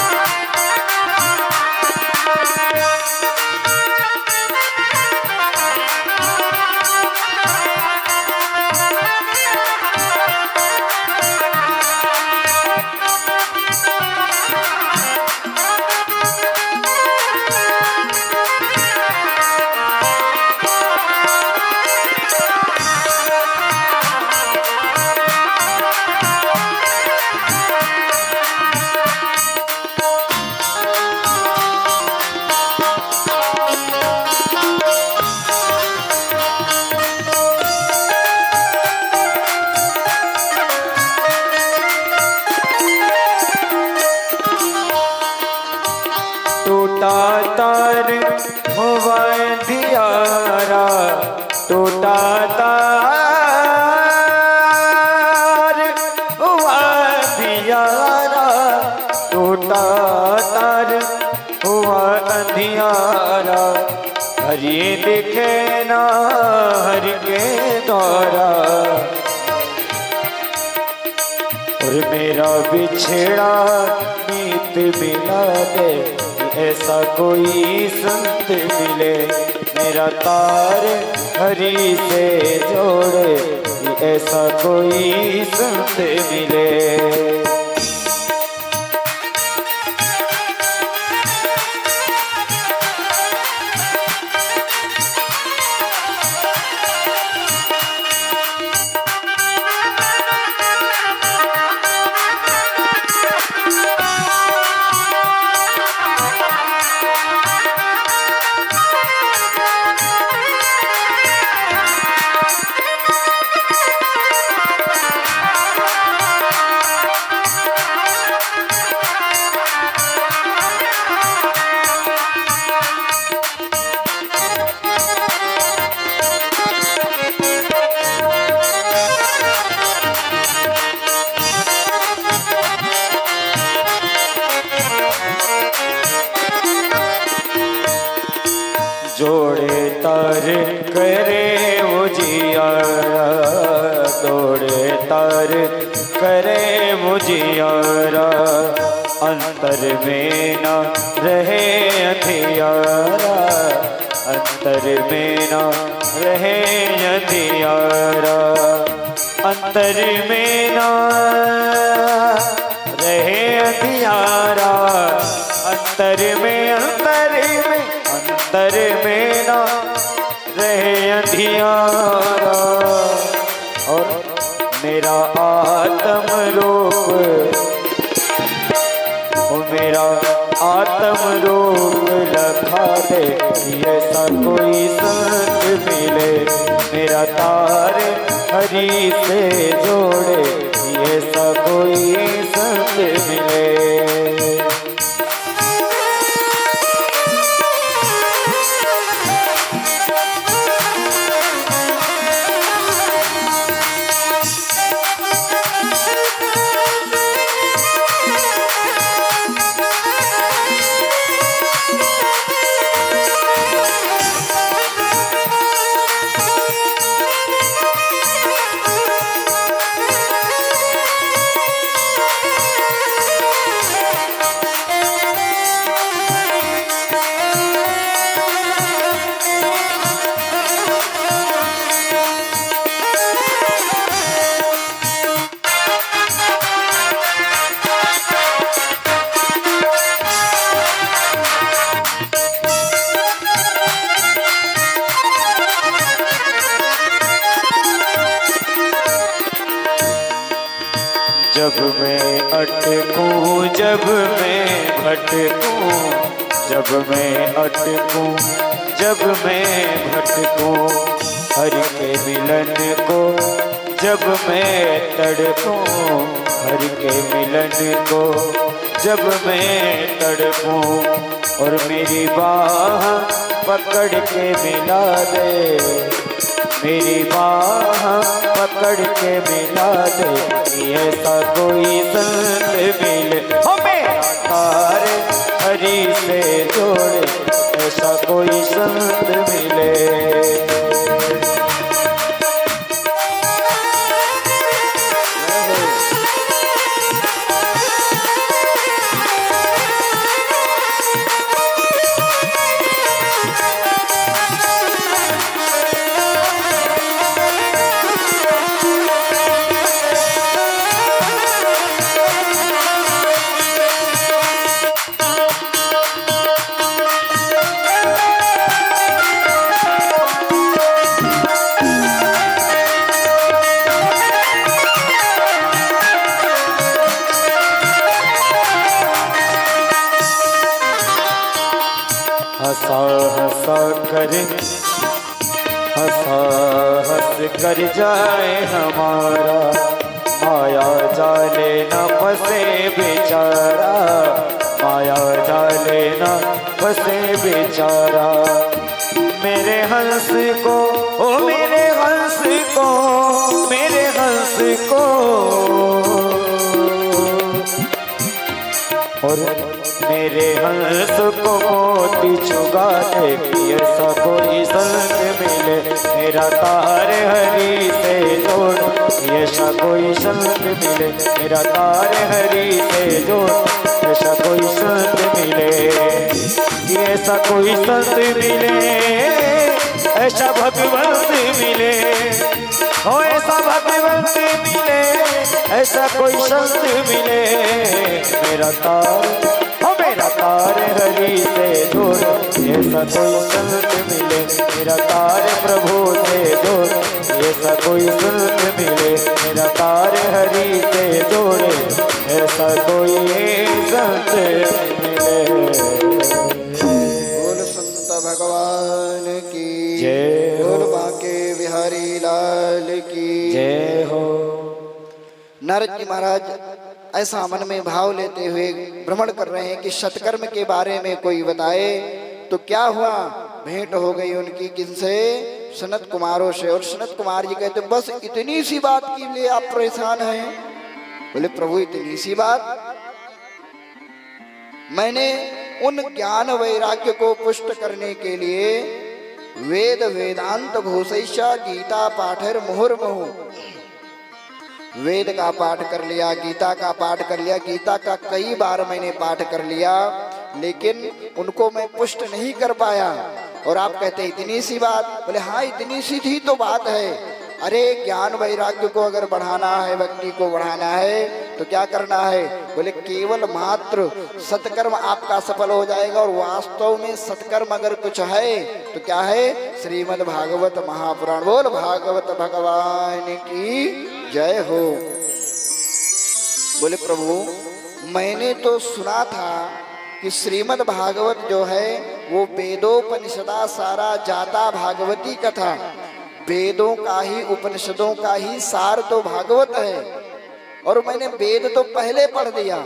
टूटा तार हुआ दियारा, टूटा तार हुआ दियारा, टूटा तार हुआ अंधियारा, हरि दिखे ना हर के द्वारा, और मेरा बिछड़ा मीत मिला दे ऐसा कोई संत मिले, मेरा तार हरि से जोड़े ऐसा कोई संत मिले। जोड़े तार करे मुझियारा, जोड़े तार करे मुझियारा, अंतर में न रहे अंधियारा, अंतर में न रहे अंधियारा, अंतर में न रहे अंधियारा, अंतर में ना रहे अंधियारा। और मेरा आत्म रूप, मेरा आत्म रूप लखा दे, ऐसा कोई संत मिले। मेरा तार हरि से जोड़े, ऐसा कोई संत मिले। जब मैं अटकूं, जब मैं भटकूं, जब मैं अटकूं, जब मैं भटकूं, हरि के मिलन को जब मैं तड़पूं, हरि के मिलन को जब मैं तड़पूं, और मेरी बाह पकड़ के मिला दे, मेरी बाह पकड़ के मिला दे, ऐसा कोई संत मिले। हो मेरा तार हरि से जोड़े, ऐसा कोई संत मिले। हंसा हंसा कर, हंसा हंस कर जाए हमारा, माया जाले न फंसे बेचारा, माया जाले न फंसे बेचारा। मेरे हंस को, ओ मेरे हंस को, मेरे हंस को, और मेरे हंस को मोती चुगा दे, ऐसा कोई संग मिले। मेरा तार हरि से जोड़, ऐसा कोई संग मिले। मेरा तार हरि से जोड़, ऐसा कोई संग मिले। ऐसा कोई संत मिले, ऐसा भगवंत मिले। हो ऐसा भगवंत मिले, ऐसा कोई संत मिले। मेरा तार, मेरा तार हरि से जोड़, ऐसा कोई संत मिले। मेरा तार प्रभु से जोड़, ऐसा कोई संत मिले। मेरा तार हरि से जोड़े, ऐसा कोई संत मिले। बोल संत भगवान की जय हो, बोल बांके बिहारी लाल की जय हो। नारद जी महाराज ऐसा मन में भाव लेते हुए भ्रमण कर रहे हैं कि सत्कर्म के बारे में कोई बताए। तो क्या हुआ, भेंट हो गई उनकी किनसे, सनत कुमारों से। और सनत कुमार जी कहते बस इतनी सी बात के लिए आप परेशान हैं। बोले प्रभु इतनी सी बात, मैंने उन ज्ञान वैराग्य को पुष्ट करने के लिए वेद वेदांत घोषैषा गीता पाठर मुहुर्मुहु, वेद का पाठ कर लिया, गीता का पाठ कर लिया, गीता का कई बार मैंने पाठ कर लिया, लेकिन उनको मैं पुष्ट नहीं कर पाया। और आप कहते इतनी सी बात। बोले हाँ इतनी सी थी तो बात है। अरे ज्ञान वैराग्य को अगर बढ़ाना है, भक्ति को बढ़ाना है, तो क्या करना है? बोले केवल मात्र सत्कर्म आपका सफल हो जाएगा। और वास्तव में सत्कर्म अगर कुछ है तो क्या है? श्रीमद् भागवत महापुराण। बोल भागवत भगवान की जय हो। बोले प्रभु मैंने तो सुना था कि श्रीमद् भागवत जो है वो वेदोपनिषदा सारा जाता भागवती कथा, वेदों का ही उपनिषदों का ही सार तो भागवत है। और मैंने वेद तो पहले पढ़ दिया,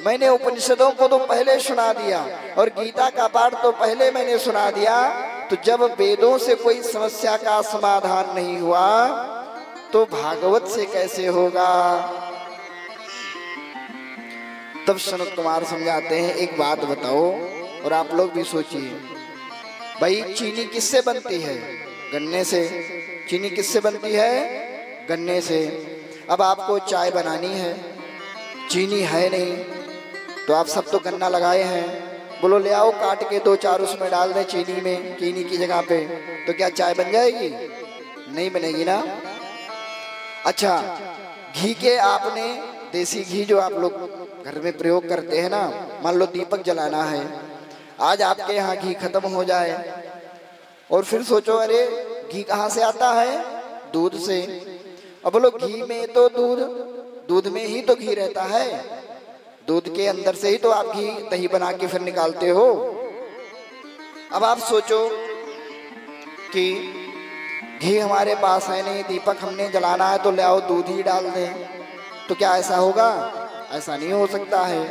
मैंने उपनिषदों को तो पहले सुना दिया, और गीता का पाठ तो पहले मैंने सुना दिया। तो जब वेदों से कोई समस्या का समाधान नहीं हुआ तो भागवत से कैसे होगा? तब सनत कुमार समझाते हैं, एक बात बताओ और आप लोग भी सोचिए। भाई चीनी किससे बनती है? गन्ने से। चीनी किससे बनती है? गन्ने से। अब आपको चाय बनानी है, चीनी है नहीं, तो आप सब तो गन्ना लगाए हैं, बोलो ले आओ काट के 2-4 उसमें डाल दें चीनी में, चीनी की जगह पे, तो क्या चाय बन जाएगी? नहीं बनेगी ना। अच्छा घी के आपने देसी घी जो आप लोग घर में प्रयोग करते हैं ना, मान लो दीपक जलाना है, आज आपके यहाँ घी खत्म हो जाए और फिर सोचो अरे घी कहाँ से आता है? दूध से। अब बोलो घी में तो दूध में ही तो घी रहता है, दूध के अंदर से ही तो आप घी दही बना के फिर निकालते हो। अब आप सोचो कि घी हमारे पास है नहीं, दीपक हमने जलाना है, तो ले आओ दूध ही डाल दें, तो क्या ऐसा होगा? ऐसा नहीं हो सकता है।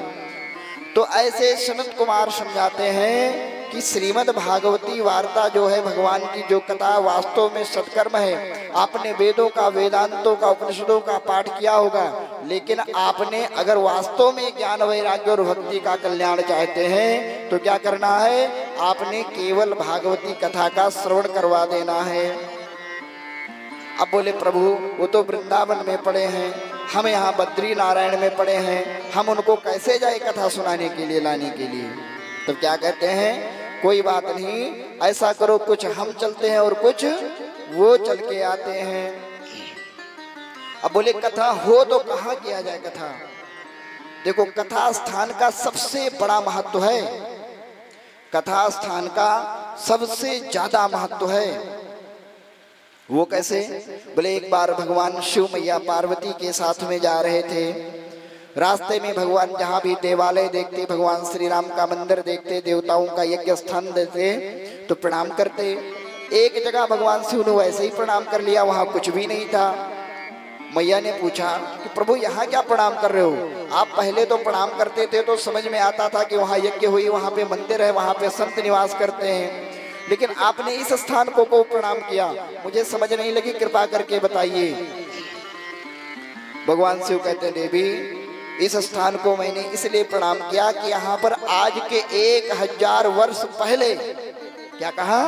तो ऐसे सनत कुमार समझाते हैं कि श्रीमद् भागवती वार्ता जो है, भगवान की जो कथा वास्तव में सत्कर्म है। आपने वेदों का, वेदांतों का, उपनिषदों का पाठ किया होगा, लेकिन आपने अगर वास्तव में ज्ञान वैराग्य और भक्ति का कल्याण चाहते हैं तो क्या करना है? आपने केवल भागवती कथा का श्रवण करवा देना है। अब बोले प्रभु वो तो वृंदावन में पड़े हैं, हम यहाँ बद्री नारायण में पड़े हैं, हम उनको कैसे जाए कथा सुनाने के लिए, लाने के लिए? तो क्या कहते हैं? कोई बात नहीं, ऐसा करो कुछ हम चलते हैं और कुछ वो चल के आते हैं। अब बोले कथा हो तो कहाँ किया जाए कथा? देखो कथा स्थान का सबसे बड़ा महत्व है, कथा स्थान का सबसे ज्यादा महत्व है। वो कैसे? बोले एक बार भगवान शिव मैया पार्वती के साथ में जा रहे थे, रास्ते में भगवान जहाँ भी देवालय देखते, भगवान श्री राम का मंदिर देखते, देवताओं का यज्ञ स्थान देखते तो प्रणाम करते। एक जगह भगवान शिव ने वैसे ही प्रणाम कर लिया, वहाँ कुछ भी नहीं था। मैया ने पूछा कि प्रभु यहाँ क्या प्रणाम कर रहे हो? आप पहले तो प्रणाम करते थे तो समझ में आता था कि वहाँ यज्ञ हुई, वहाँ पे मंदिर है, वहाँ पे संत निवास करते हैं, लेकिन आपने इस स्थान को प्रणाम किया, मुझे समझ नहीं लगी, कृपा करके बताइए। भगवान शिव कहते हैं देवी इस स्थान को मैंने इसलिए प्रणाम किया कि यहाँ पर आज के 1000 वर्ष पहले, क्या कहा?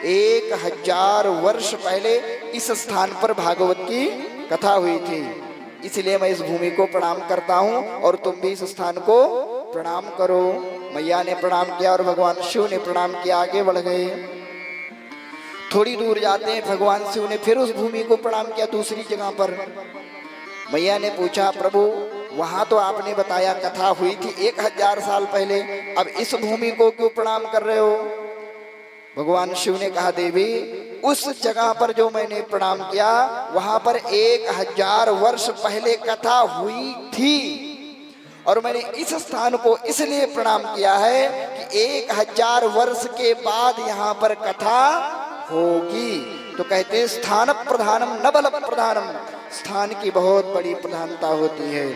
1000 वर्ष पहले इस स्थान पर भागवत की कथा हुई थी, इसलिए मैं इस भूमि को प्रणाम करता हूँ और तुम भी इस स्थान को प्रणाम करो। मैया ने प्रणाम किया और भगवान शिव ने प्रणाम किया, आगे बढ़ गए। थोड़ी दूर जाते हैं, भगवान शिव ने फिर उस भूमि को प्रणाम किया दूसरी जगह पर। मैया ने पूछा प्रभु वहां तो आपने बताया कथा हुई थी 1000 साल पहले, अब इस भूमि को क्यों प्रणाम कर रहे हो? भगवान शिव ने कहा देवी उस जगह पर जो मैंने प्रणाम किया वहां पर 1000 वर्ष पहले कथा हुई थी, और मैंने इस स्थान को इसलिए प्रणाम किया है कि 1000 वर्ष के बाद यहाँ पर कथा होगी। तो कहते हैं स्थान प्रधानम न बल प्रधानम, स्थान की बहुत बड़ी प्रधानता होती है।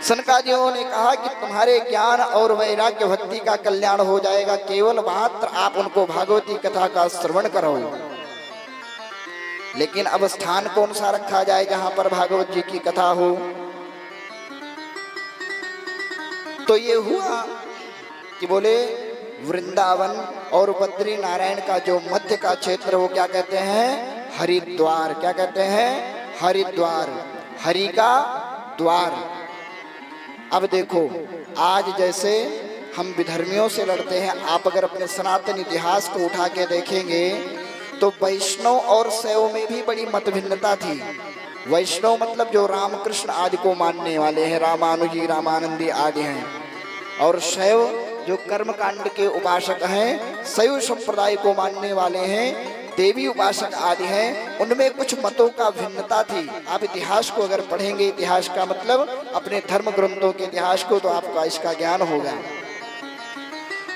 सनकादियों ने कहा कि तुम्हारे ज्ञान और वैराग्य भक्ति का कल्याण हो जाएगा, केवल मात्र आप उनको भागवती कथा का श्रवण करो। लेकिन अब स्थान कौन सा रखा जाए जहां पर भागवत जी की कथा हो? तो ये हुआ कि बोले वृंदावन और बद्री नारायण का जो मध्य का क्षेत्र, वो क्या कहते हैं? हरिद्वार। क्या कहते हैं? हरिद्वार, हरि का द्वार। अब देखो आज जैसे हम विधर्मियों से लड़ते हैं, आप अगर अपने सनातन इतिहास को उठा के देखेंगे तो वैष्णव और शैव में भी बड़ी मतभिन्नता थी। वैष्णव मतलब जो रामकृष्ण आदि को मानने वाले हैं, रामानुजी रामानंदी आदि हैं। और शैव जो कर्म कांड के उपासक हैं, शैव संप्रदाय को मानने वाले हैं, देवी उपासक आदि हैं। उनमें कुछ मतों का भिन्नता थी। आप इतिहास को अगर पढ़ेंगे, इतिहास का मतलब अपने धर्म ग्रंथों के इतिहास को, तो आपका इसका ज्ञान होगा।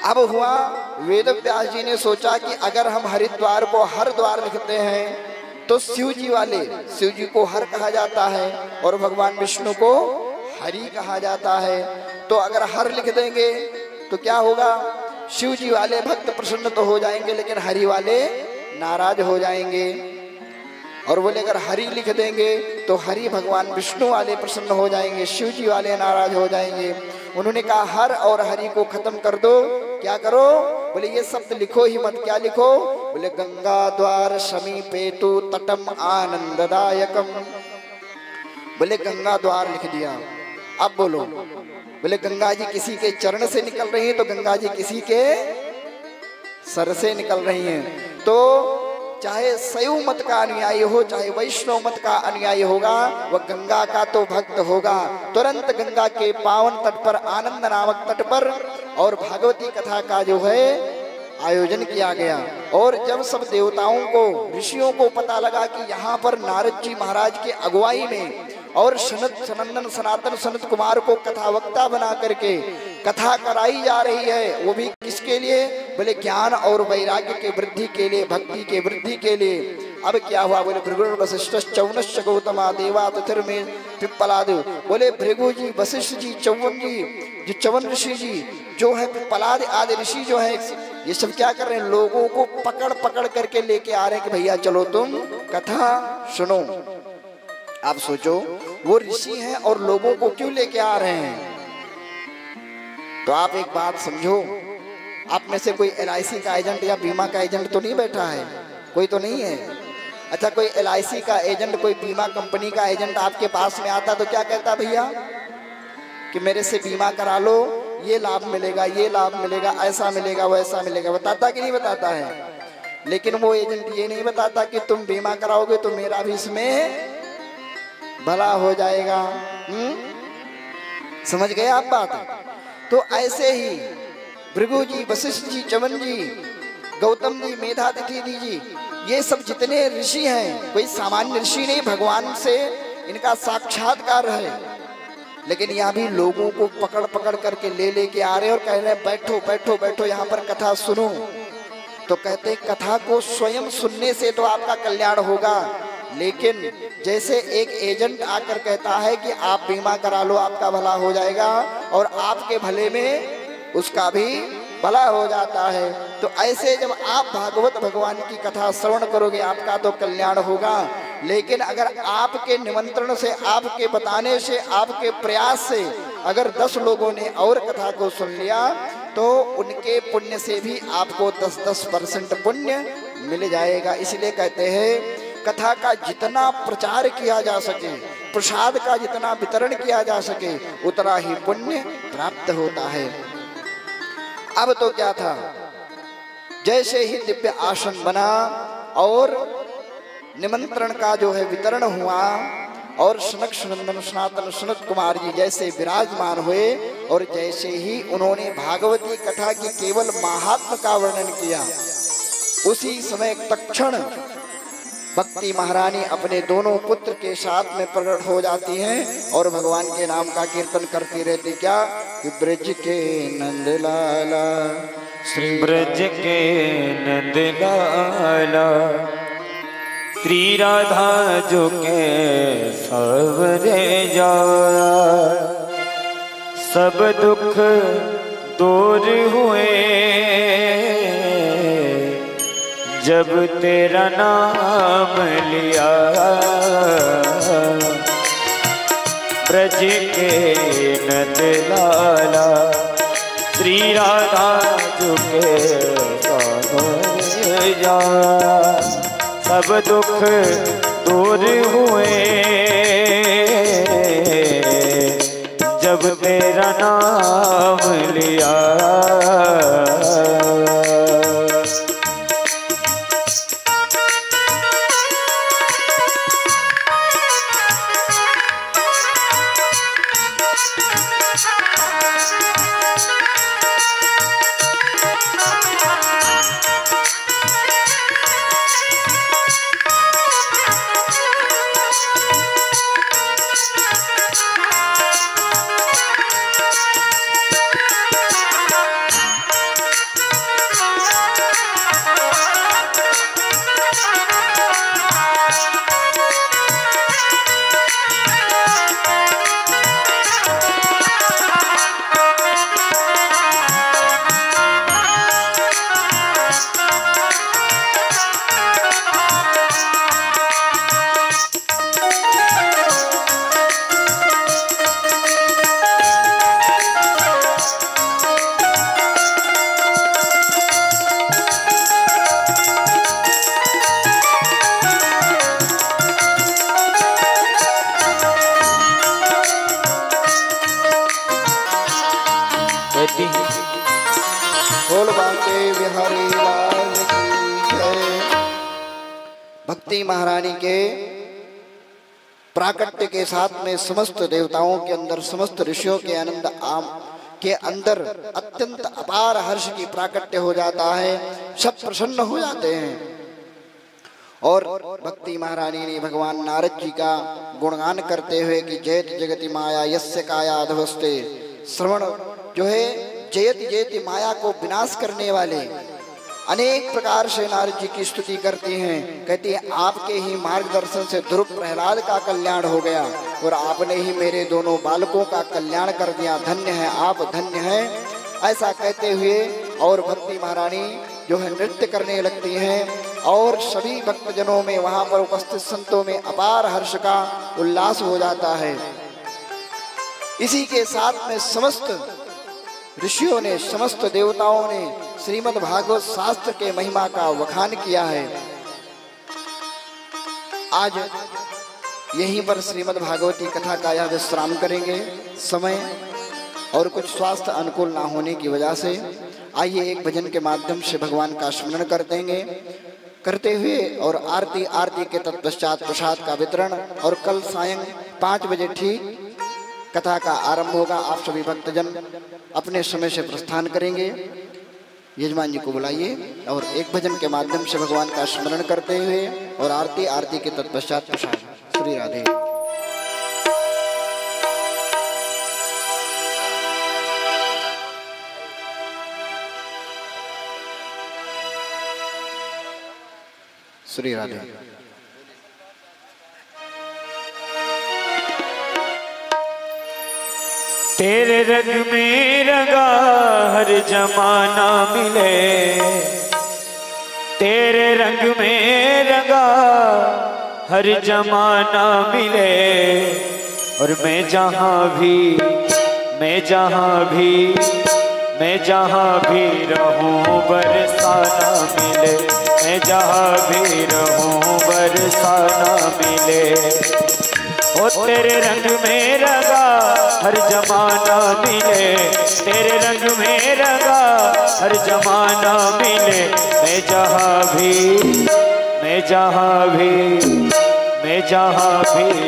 अब हुआ, वेद व्यास जी ने सोचा कि अगर हम हरिद्वार को हर द्वार लिखते हैं तो शिव जी वाले, शिव जी को हर कहा जाता है और भगवान विष्णु को हरि कहा जाता है। तो अगर हर लिख देंगे तो क्या होगा, शिव जी वाले भक्त प्रसन्न तो हो जाएंगे, लेकिन हरि वाले नाराज हो जाएंगे। और बोले अगर हरि लिख देंगे तो हरि भगवान विष्णु वाले प्रसन्न हो जाएंगे, शिव जी वाले नाराज हो जाएंगे। उन्होंने कहा हर और हरि को खत्म कर दो। क्या करो, बोले ये शब्द लिखो ही मत। क्या लिखो, बोले गंगा द्वार समीपेतु तटम आनंददायकम। बोले गंगा द्वार लिख दिया। अब बोलो, बोले गंगा जी किसी के चरण से निकल रही है तो गंगा जी किसी के सर से निकल रही हैं। तो चाहे शैव मत का अनुयायी हो, चाहे वैष्णव मत का अनुयायी होगा, वह गंगा का तो भक्त होगा। तुरंत गंगा के पावन तट पर, आनंद नामक तट पर, और भागवती कथा का जो है आयोजन किया गया। और जब सब देवताओं को, ऋषियों को पता लगा कि यहाँ पर नारद जी महाराज के अगुवाई में और सनंदन सनातन सनत कुमार को कथा वक्ता बना करके कथा कराई जा रही है, वो भी किसके लिए, बोले ज्ञान और वैराग्य के वृद्धि के लिए, भक्ति के वृद्धि के लिए। अब क्या हुआ, बोले भृगु वशिष्ठ चौनश्च गौतमा देवा तिथिर में पिप्पलादेव। बोले भृगु जी, वशिष्ठ जी, चौवन जी, जो चौवन ऋषि जी जो है, पिप्पलाद आदि ऋषि जो है, ये सब क्या कर रहे हैं, लोगों को पकड़ पकड़ करके लेके आ रहे हैं कि भैया चलो तुम कथा सुनो। आप सोचो, वो ऋषि हैं और लोगों को क्यों लेके आ रहे हैं। तो आप एक बात समझो, आप में से कोई LIC का एजेंट या बीमा का एजेंट तो नहीं बैठा है, कोई तो नहीं है। अच्छा, कोई LIC का एजेंट, कोई बीमा कंपनी का एजेंट आपके पास में आता तो क्या कहता, भैया कि मेरे से बीमा करा लो, ये लाभ मिलेगा, ये लाभ मिलेगा, ऐसा मिलेगा, वैसा मिलेगा, बताता कि नहीं बताता है। लेकिन वो एजेंट ये नहीं बताता कि तुम बीमा कराओगे तो मेरा भी इसमें भला हो जाएगा। समझ गए आप बात। तो ऐसे ही भृगु जी, वशिष्ठ जी, चवन जी, गौतम जी, मेधातिथि जी, ये सब जितने ऋषि हैं, कोई सामान्य ऋषि नहीं, भगवान से इनका साक्षात्कार है। लेकिन यहाँ भी लोगों को पकड़ पकड़ करके लेके आ रहे हैं और कह रहे हैं बैठो बैठो बैठो, यहाँ पर कथा सुनो। तो कहते हैं कथा को स्वयं सुनने से तो आपका कल्याण होगा, लेकिन जैसे एक एजेंट आकर कहता है कि आप बीमा करा लो, आपका भला हो जाएगा, और आपके भले में उसका भी भला हो जाता है। तो ऐसे जब आप भागवत भगवान की कथा श्रवण करोगे, आपका तो कल्याण होगा। लेकिन अगर आपके निमंत्रण से, आपके बताने से, आपके प्रयास से अगर 10 लोगों ने और कथा को सुन लिया, तो उनके पुण्य से भी आपको 10% पुण्य मिल जाएगा। इसलिए कहते हैं कथा का जितना प्रचार किया जा सके, प्रसाद का जितना वितरण किया जा सके, उतना ही पुण्य प्राप्त होता है। अब तो क्या था, जैसे ही दिव्य आसन बना और निमंत्रण का जो है वितरण हुआ, और सनक सनंदन सनातन सनत कुमार जी जैसे विराजमान हुए, और जैसे ही उन्होंने भागवती कथा की केवल महात्म का वर्णन किया, उसी समय तत्क्षण भक्ति महारानी अपने दोनों पुत्र के साथ में प्रकट हो जाती हैं और भगवान के नाम का कीर्तन करती रहती। क्या, कि ब्रज के नंद लाला, श्री ब्रज के नंद लाला, श्री राधा जो के सवरे जा, सब दुख दूर हुए जब तेरा नाम लिया। ब्रज के नंद लाला, श्री राधा जो के सवरे जा, सब दुख दूर हुए जब तेरा नाम लिया। बोल बांके बिहारी लाल की जय। भक्ति महारानी के प्राकट्य के साथ में समस्त देवताओं के अंदर, समस्त ऋषियों के आनंद के अंदर अत्यंत अपार हर्ष की प्राकट्य हो जाता है। सब प्रसन्न हो जाते हैं। और भक्ति महारानी ने भगवान नारद जी का गुणगान करते हुए कि जयति जगति माया यस्य काया अधवस्ते, श्रवण जो है जयति जयति माया को विनाश करने वाले, अनेक प्रकार से नारद जी की स्तुति करती हैं। कहती है आपके ही मार्गदर्शन से ध्रुव प्रहलाद का कल्याण हो गया और आपने ही मेरे दोनों बालकों का कल्याण कर दिया। धन्य है आप, धन्य है। ऐसा कहते हुए और भक्ति महारानी जो है नृत्य करने लगती हैं और सभी भक्तजनों में, वहां पर उपस्थित संतों में अपार हर्ष का उल्लास हो जाता है। इसी के साथ में समस्त ऋषियों ने, समस्त देवताओं ने श्रीमद् भागवत शास्त्र के महिमा का वखान किया है। आज यहीं पर श्रीमद् भागवती कथा का यह विश्राम करेंगे। समय और कुछ स्वास्थ्य अनुकूल ना होने की वजह से आइए एक भजन के माध्यम से भगवान का स्मरण करते हुए और आरती के तत्पश्चात प्रसाद का वितरण, और कल सायं 5 बजे ठीक कथा का आरंभ होगा। आप सभी भक्तजन अपने समय से प्रस्थान करेंगे। यजमान जी को बुलाइए और एक भजन के माध्यम से भगवान का स्मरण करते हुए और आरती के तत्पश्चात प्रसाद। श्री राधे। श्री राधे। तेरे रंग में रंगा हर जमाना मिले, तेरे रंग में रंगा हर जमाना मिले, और मैं जहाँ भी रहूं बरसाना मिले, मैं जहाँ भी रहूं बरसाना मिले। ओ तेरे रंग में रंगा हर जमाना मिले, तेरे रंग में रंगा हर जमाना मिले, मैं जहाँ भी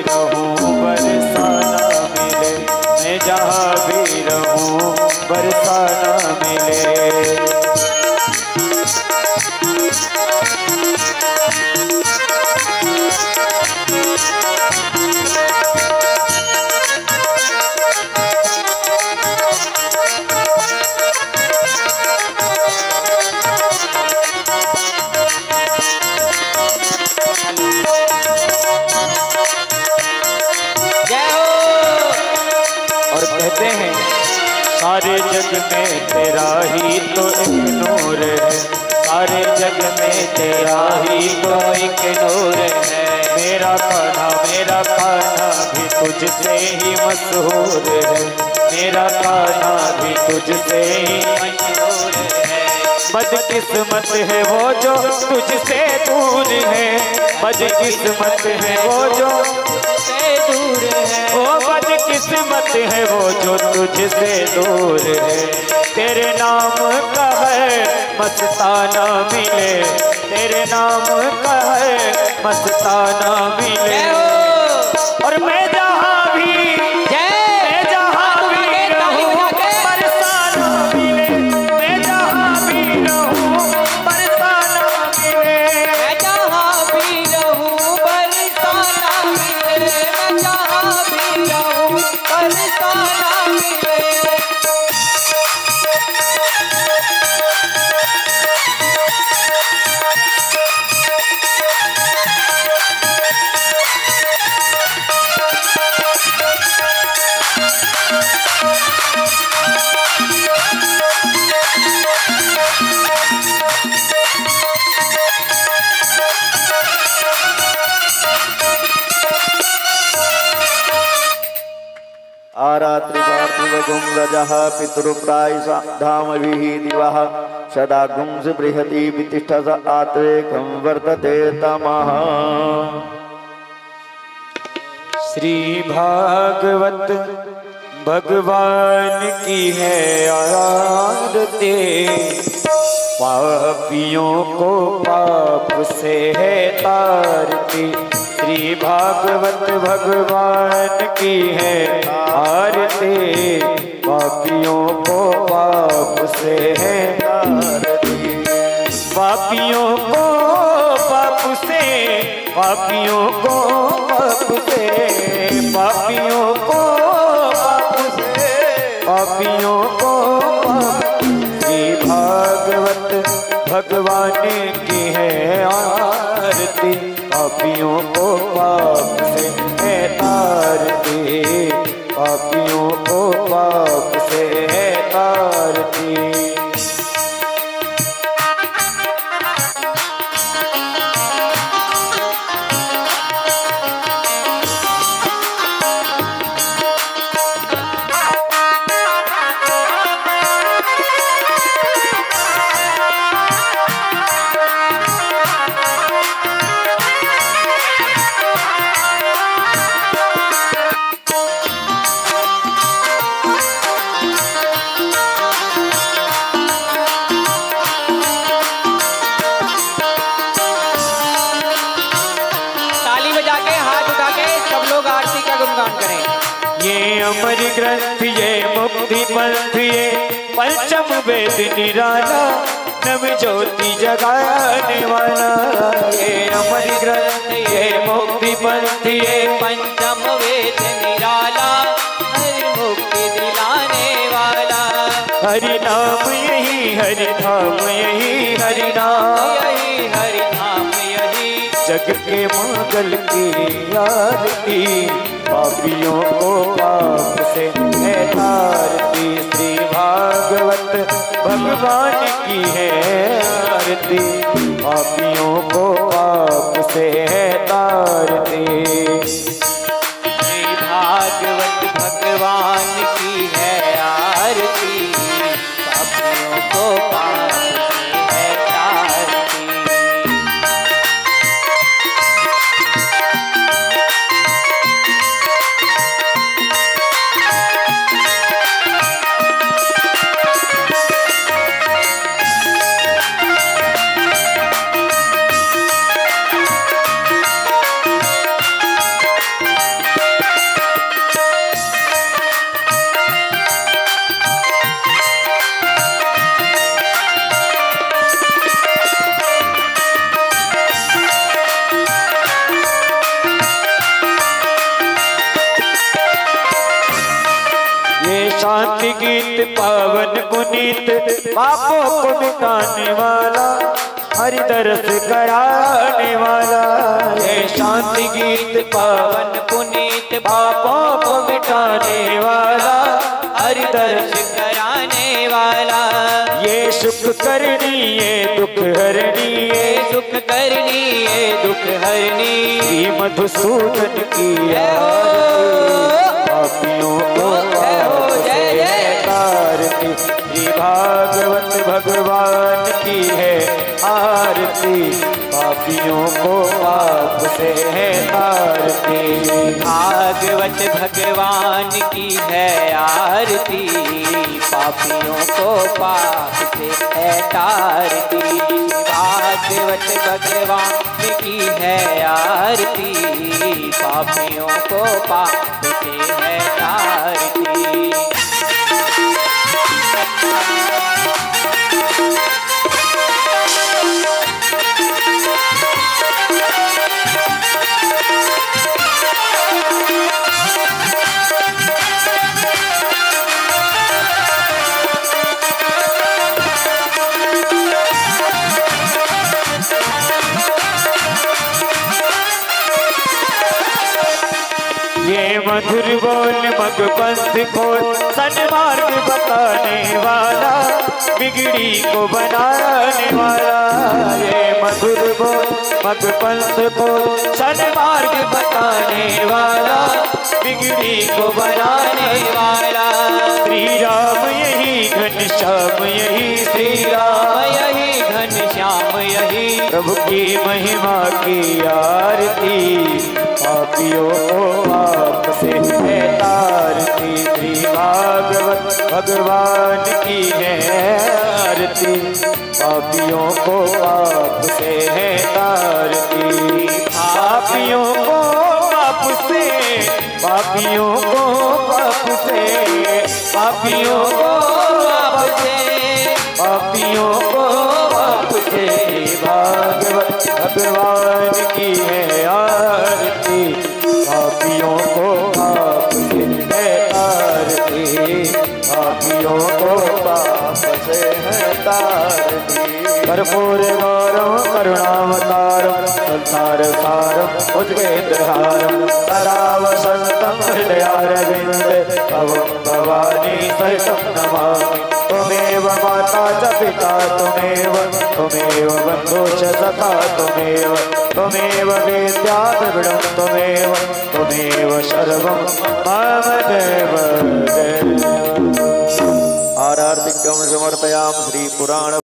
रहूं बरसाना मिले, मैं जहाँ भी रहूं बरसाना मिले। कहते हैं सारे जग में तेरा ही तो एक नूर है, सारे जग में तेरा ही तो एक नूर है। मेरा खाना भी तुझसे ही मशहूर है, मेरा खाना भी तुझसे ही मशहूर है। बदकिस्मत है वो जो तुझसे दूर है, बदकिस्मत है वो जो तुझसे दूर है, ओ बदकिस्मत है वो जो तुझसे दूर है। तेरे नाम का है मस्ताना मिले, तेरे नाम का है मस्ताना मिले, और मैं जहाँ भी गुम रजः पितृप्राय धाम दिवः सदा गुंस बृहति वितिष्ठस आत्रेकं वर्तते तमः। श्री भागवत भगवान की है आरती, पापियों को पाप से है तारती। श्री भागवत भगवान की है आरती, पापियों को पाप से है तारती। पापियों को पाप से, पापियों को पाप से, पापियों को पाप से, पापियों को श्री भागवत भगवान की है आरती, पापियों को पाप से है तारती, पापियों को पाप से है तारती। अमर ग्रंथ ये मुक्ति पंथ ये पंचम वेद निराला, नव ज्योति जगाने वाला। ये अमर ग्रंथ ये मुक्ति पंथ ये पंचम वेद निराला, हरि मुक्ति दिलाने वाला। हरि नाम यही हरि धाम यही, हरि नाम यही हरि धाम यही, जग के मंगल की आरती, पापियों को पाप से है तारती। श्री भागवत भगवान की है आरती, पापियों को पाप से है तारती। श्री भागवत भगवान की है आरती, पापियों को पाप से है तारती। शांति गीत पावन पुनीत, पापों को मिटाने वाला, हरि दर्श कराने वाला। ये शांति गीत पावन पुनीत, पापों को मिटाने वाला, हरि दर्श कराने वाला। ये सुख करनी ये दुख हरनी, ये सुख करनी ये दुख हरनी, श्री मधुसूदन की आरती, पापियों को आरती। श्री भागवत भगवान की है आरती, पापियों को पाप से है तारती। भागवत भगवान की है आरती, पापियों को पाप से है तारती। भागवत भगवान की है आरती, पापियों को पाप से है तारती। मधुर बोल मग पंथ खोल, सन्मार्ग बताने वाला, बिगड़ी को बनाने वाला। ये मधुर बोल मग पंथ को सन्मार्ग बताने वाला, बिगड़ी को बनाने वाला। श्री राम यही घनश्याम यही, श्री राम यही घनश्याम यही, प्रभु की महिमा की आरती, पापियों को आपसे है तारती। श्री भागवत भगवान की है आरती, पापियों को पाप से है तारती। पापियों को पाप से, पापियों को पाप से, पापियों को पाप से, पापियों को पाप से। भागवत भगवान की है आरती, पापियों को पाप से है तारती, पापियों को पाप से है तारती। कर्पूर गौरव करुणावतारम, संसार सारम उज्वेन्द्रहारम, सदा वसंतम हृदयारविंदे, भवं भवानी सहितं नमामि। त्वमेव माता च पिता त्वमेव, त्वमेव बन्धु च सखा त्वमेव, त्वमेव वेद्या द्रविडं त्वमेव, त्वमेव सर्वं मम देव देव। आरार्तिकं समर्पयामि श्री पुराण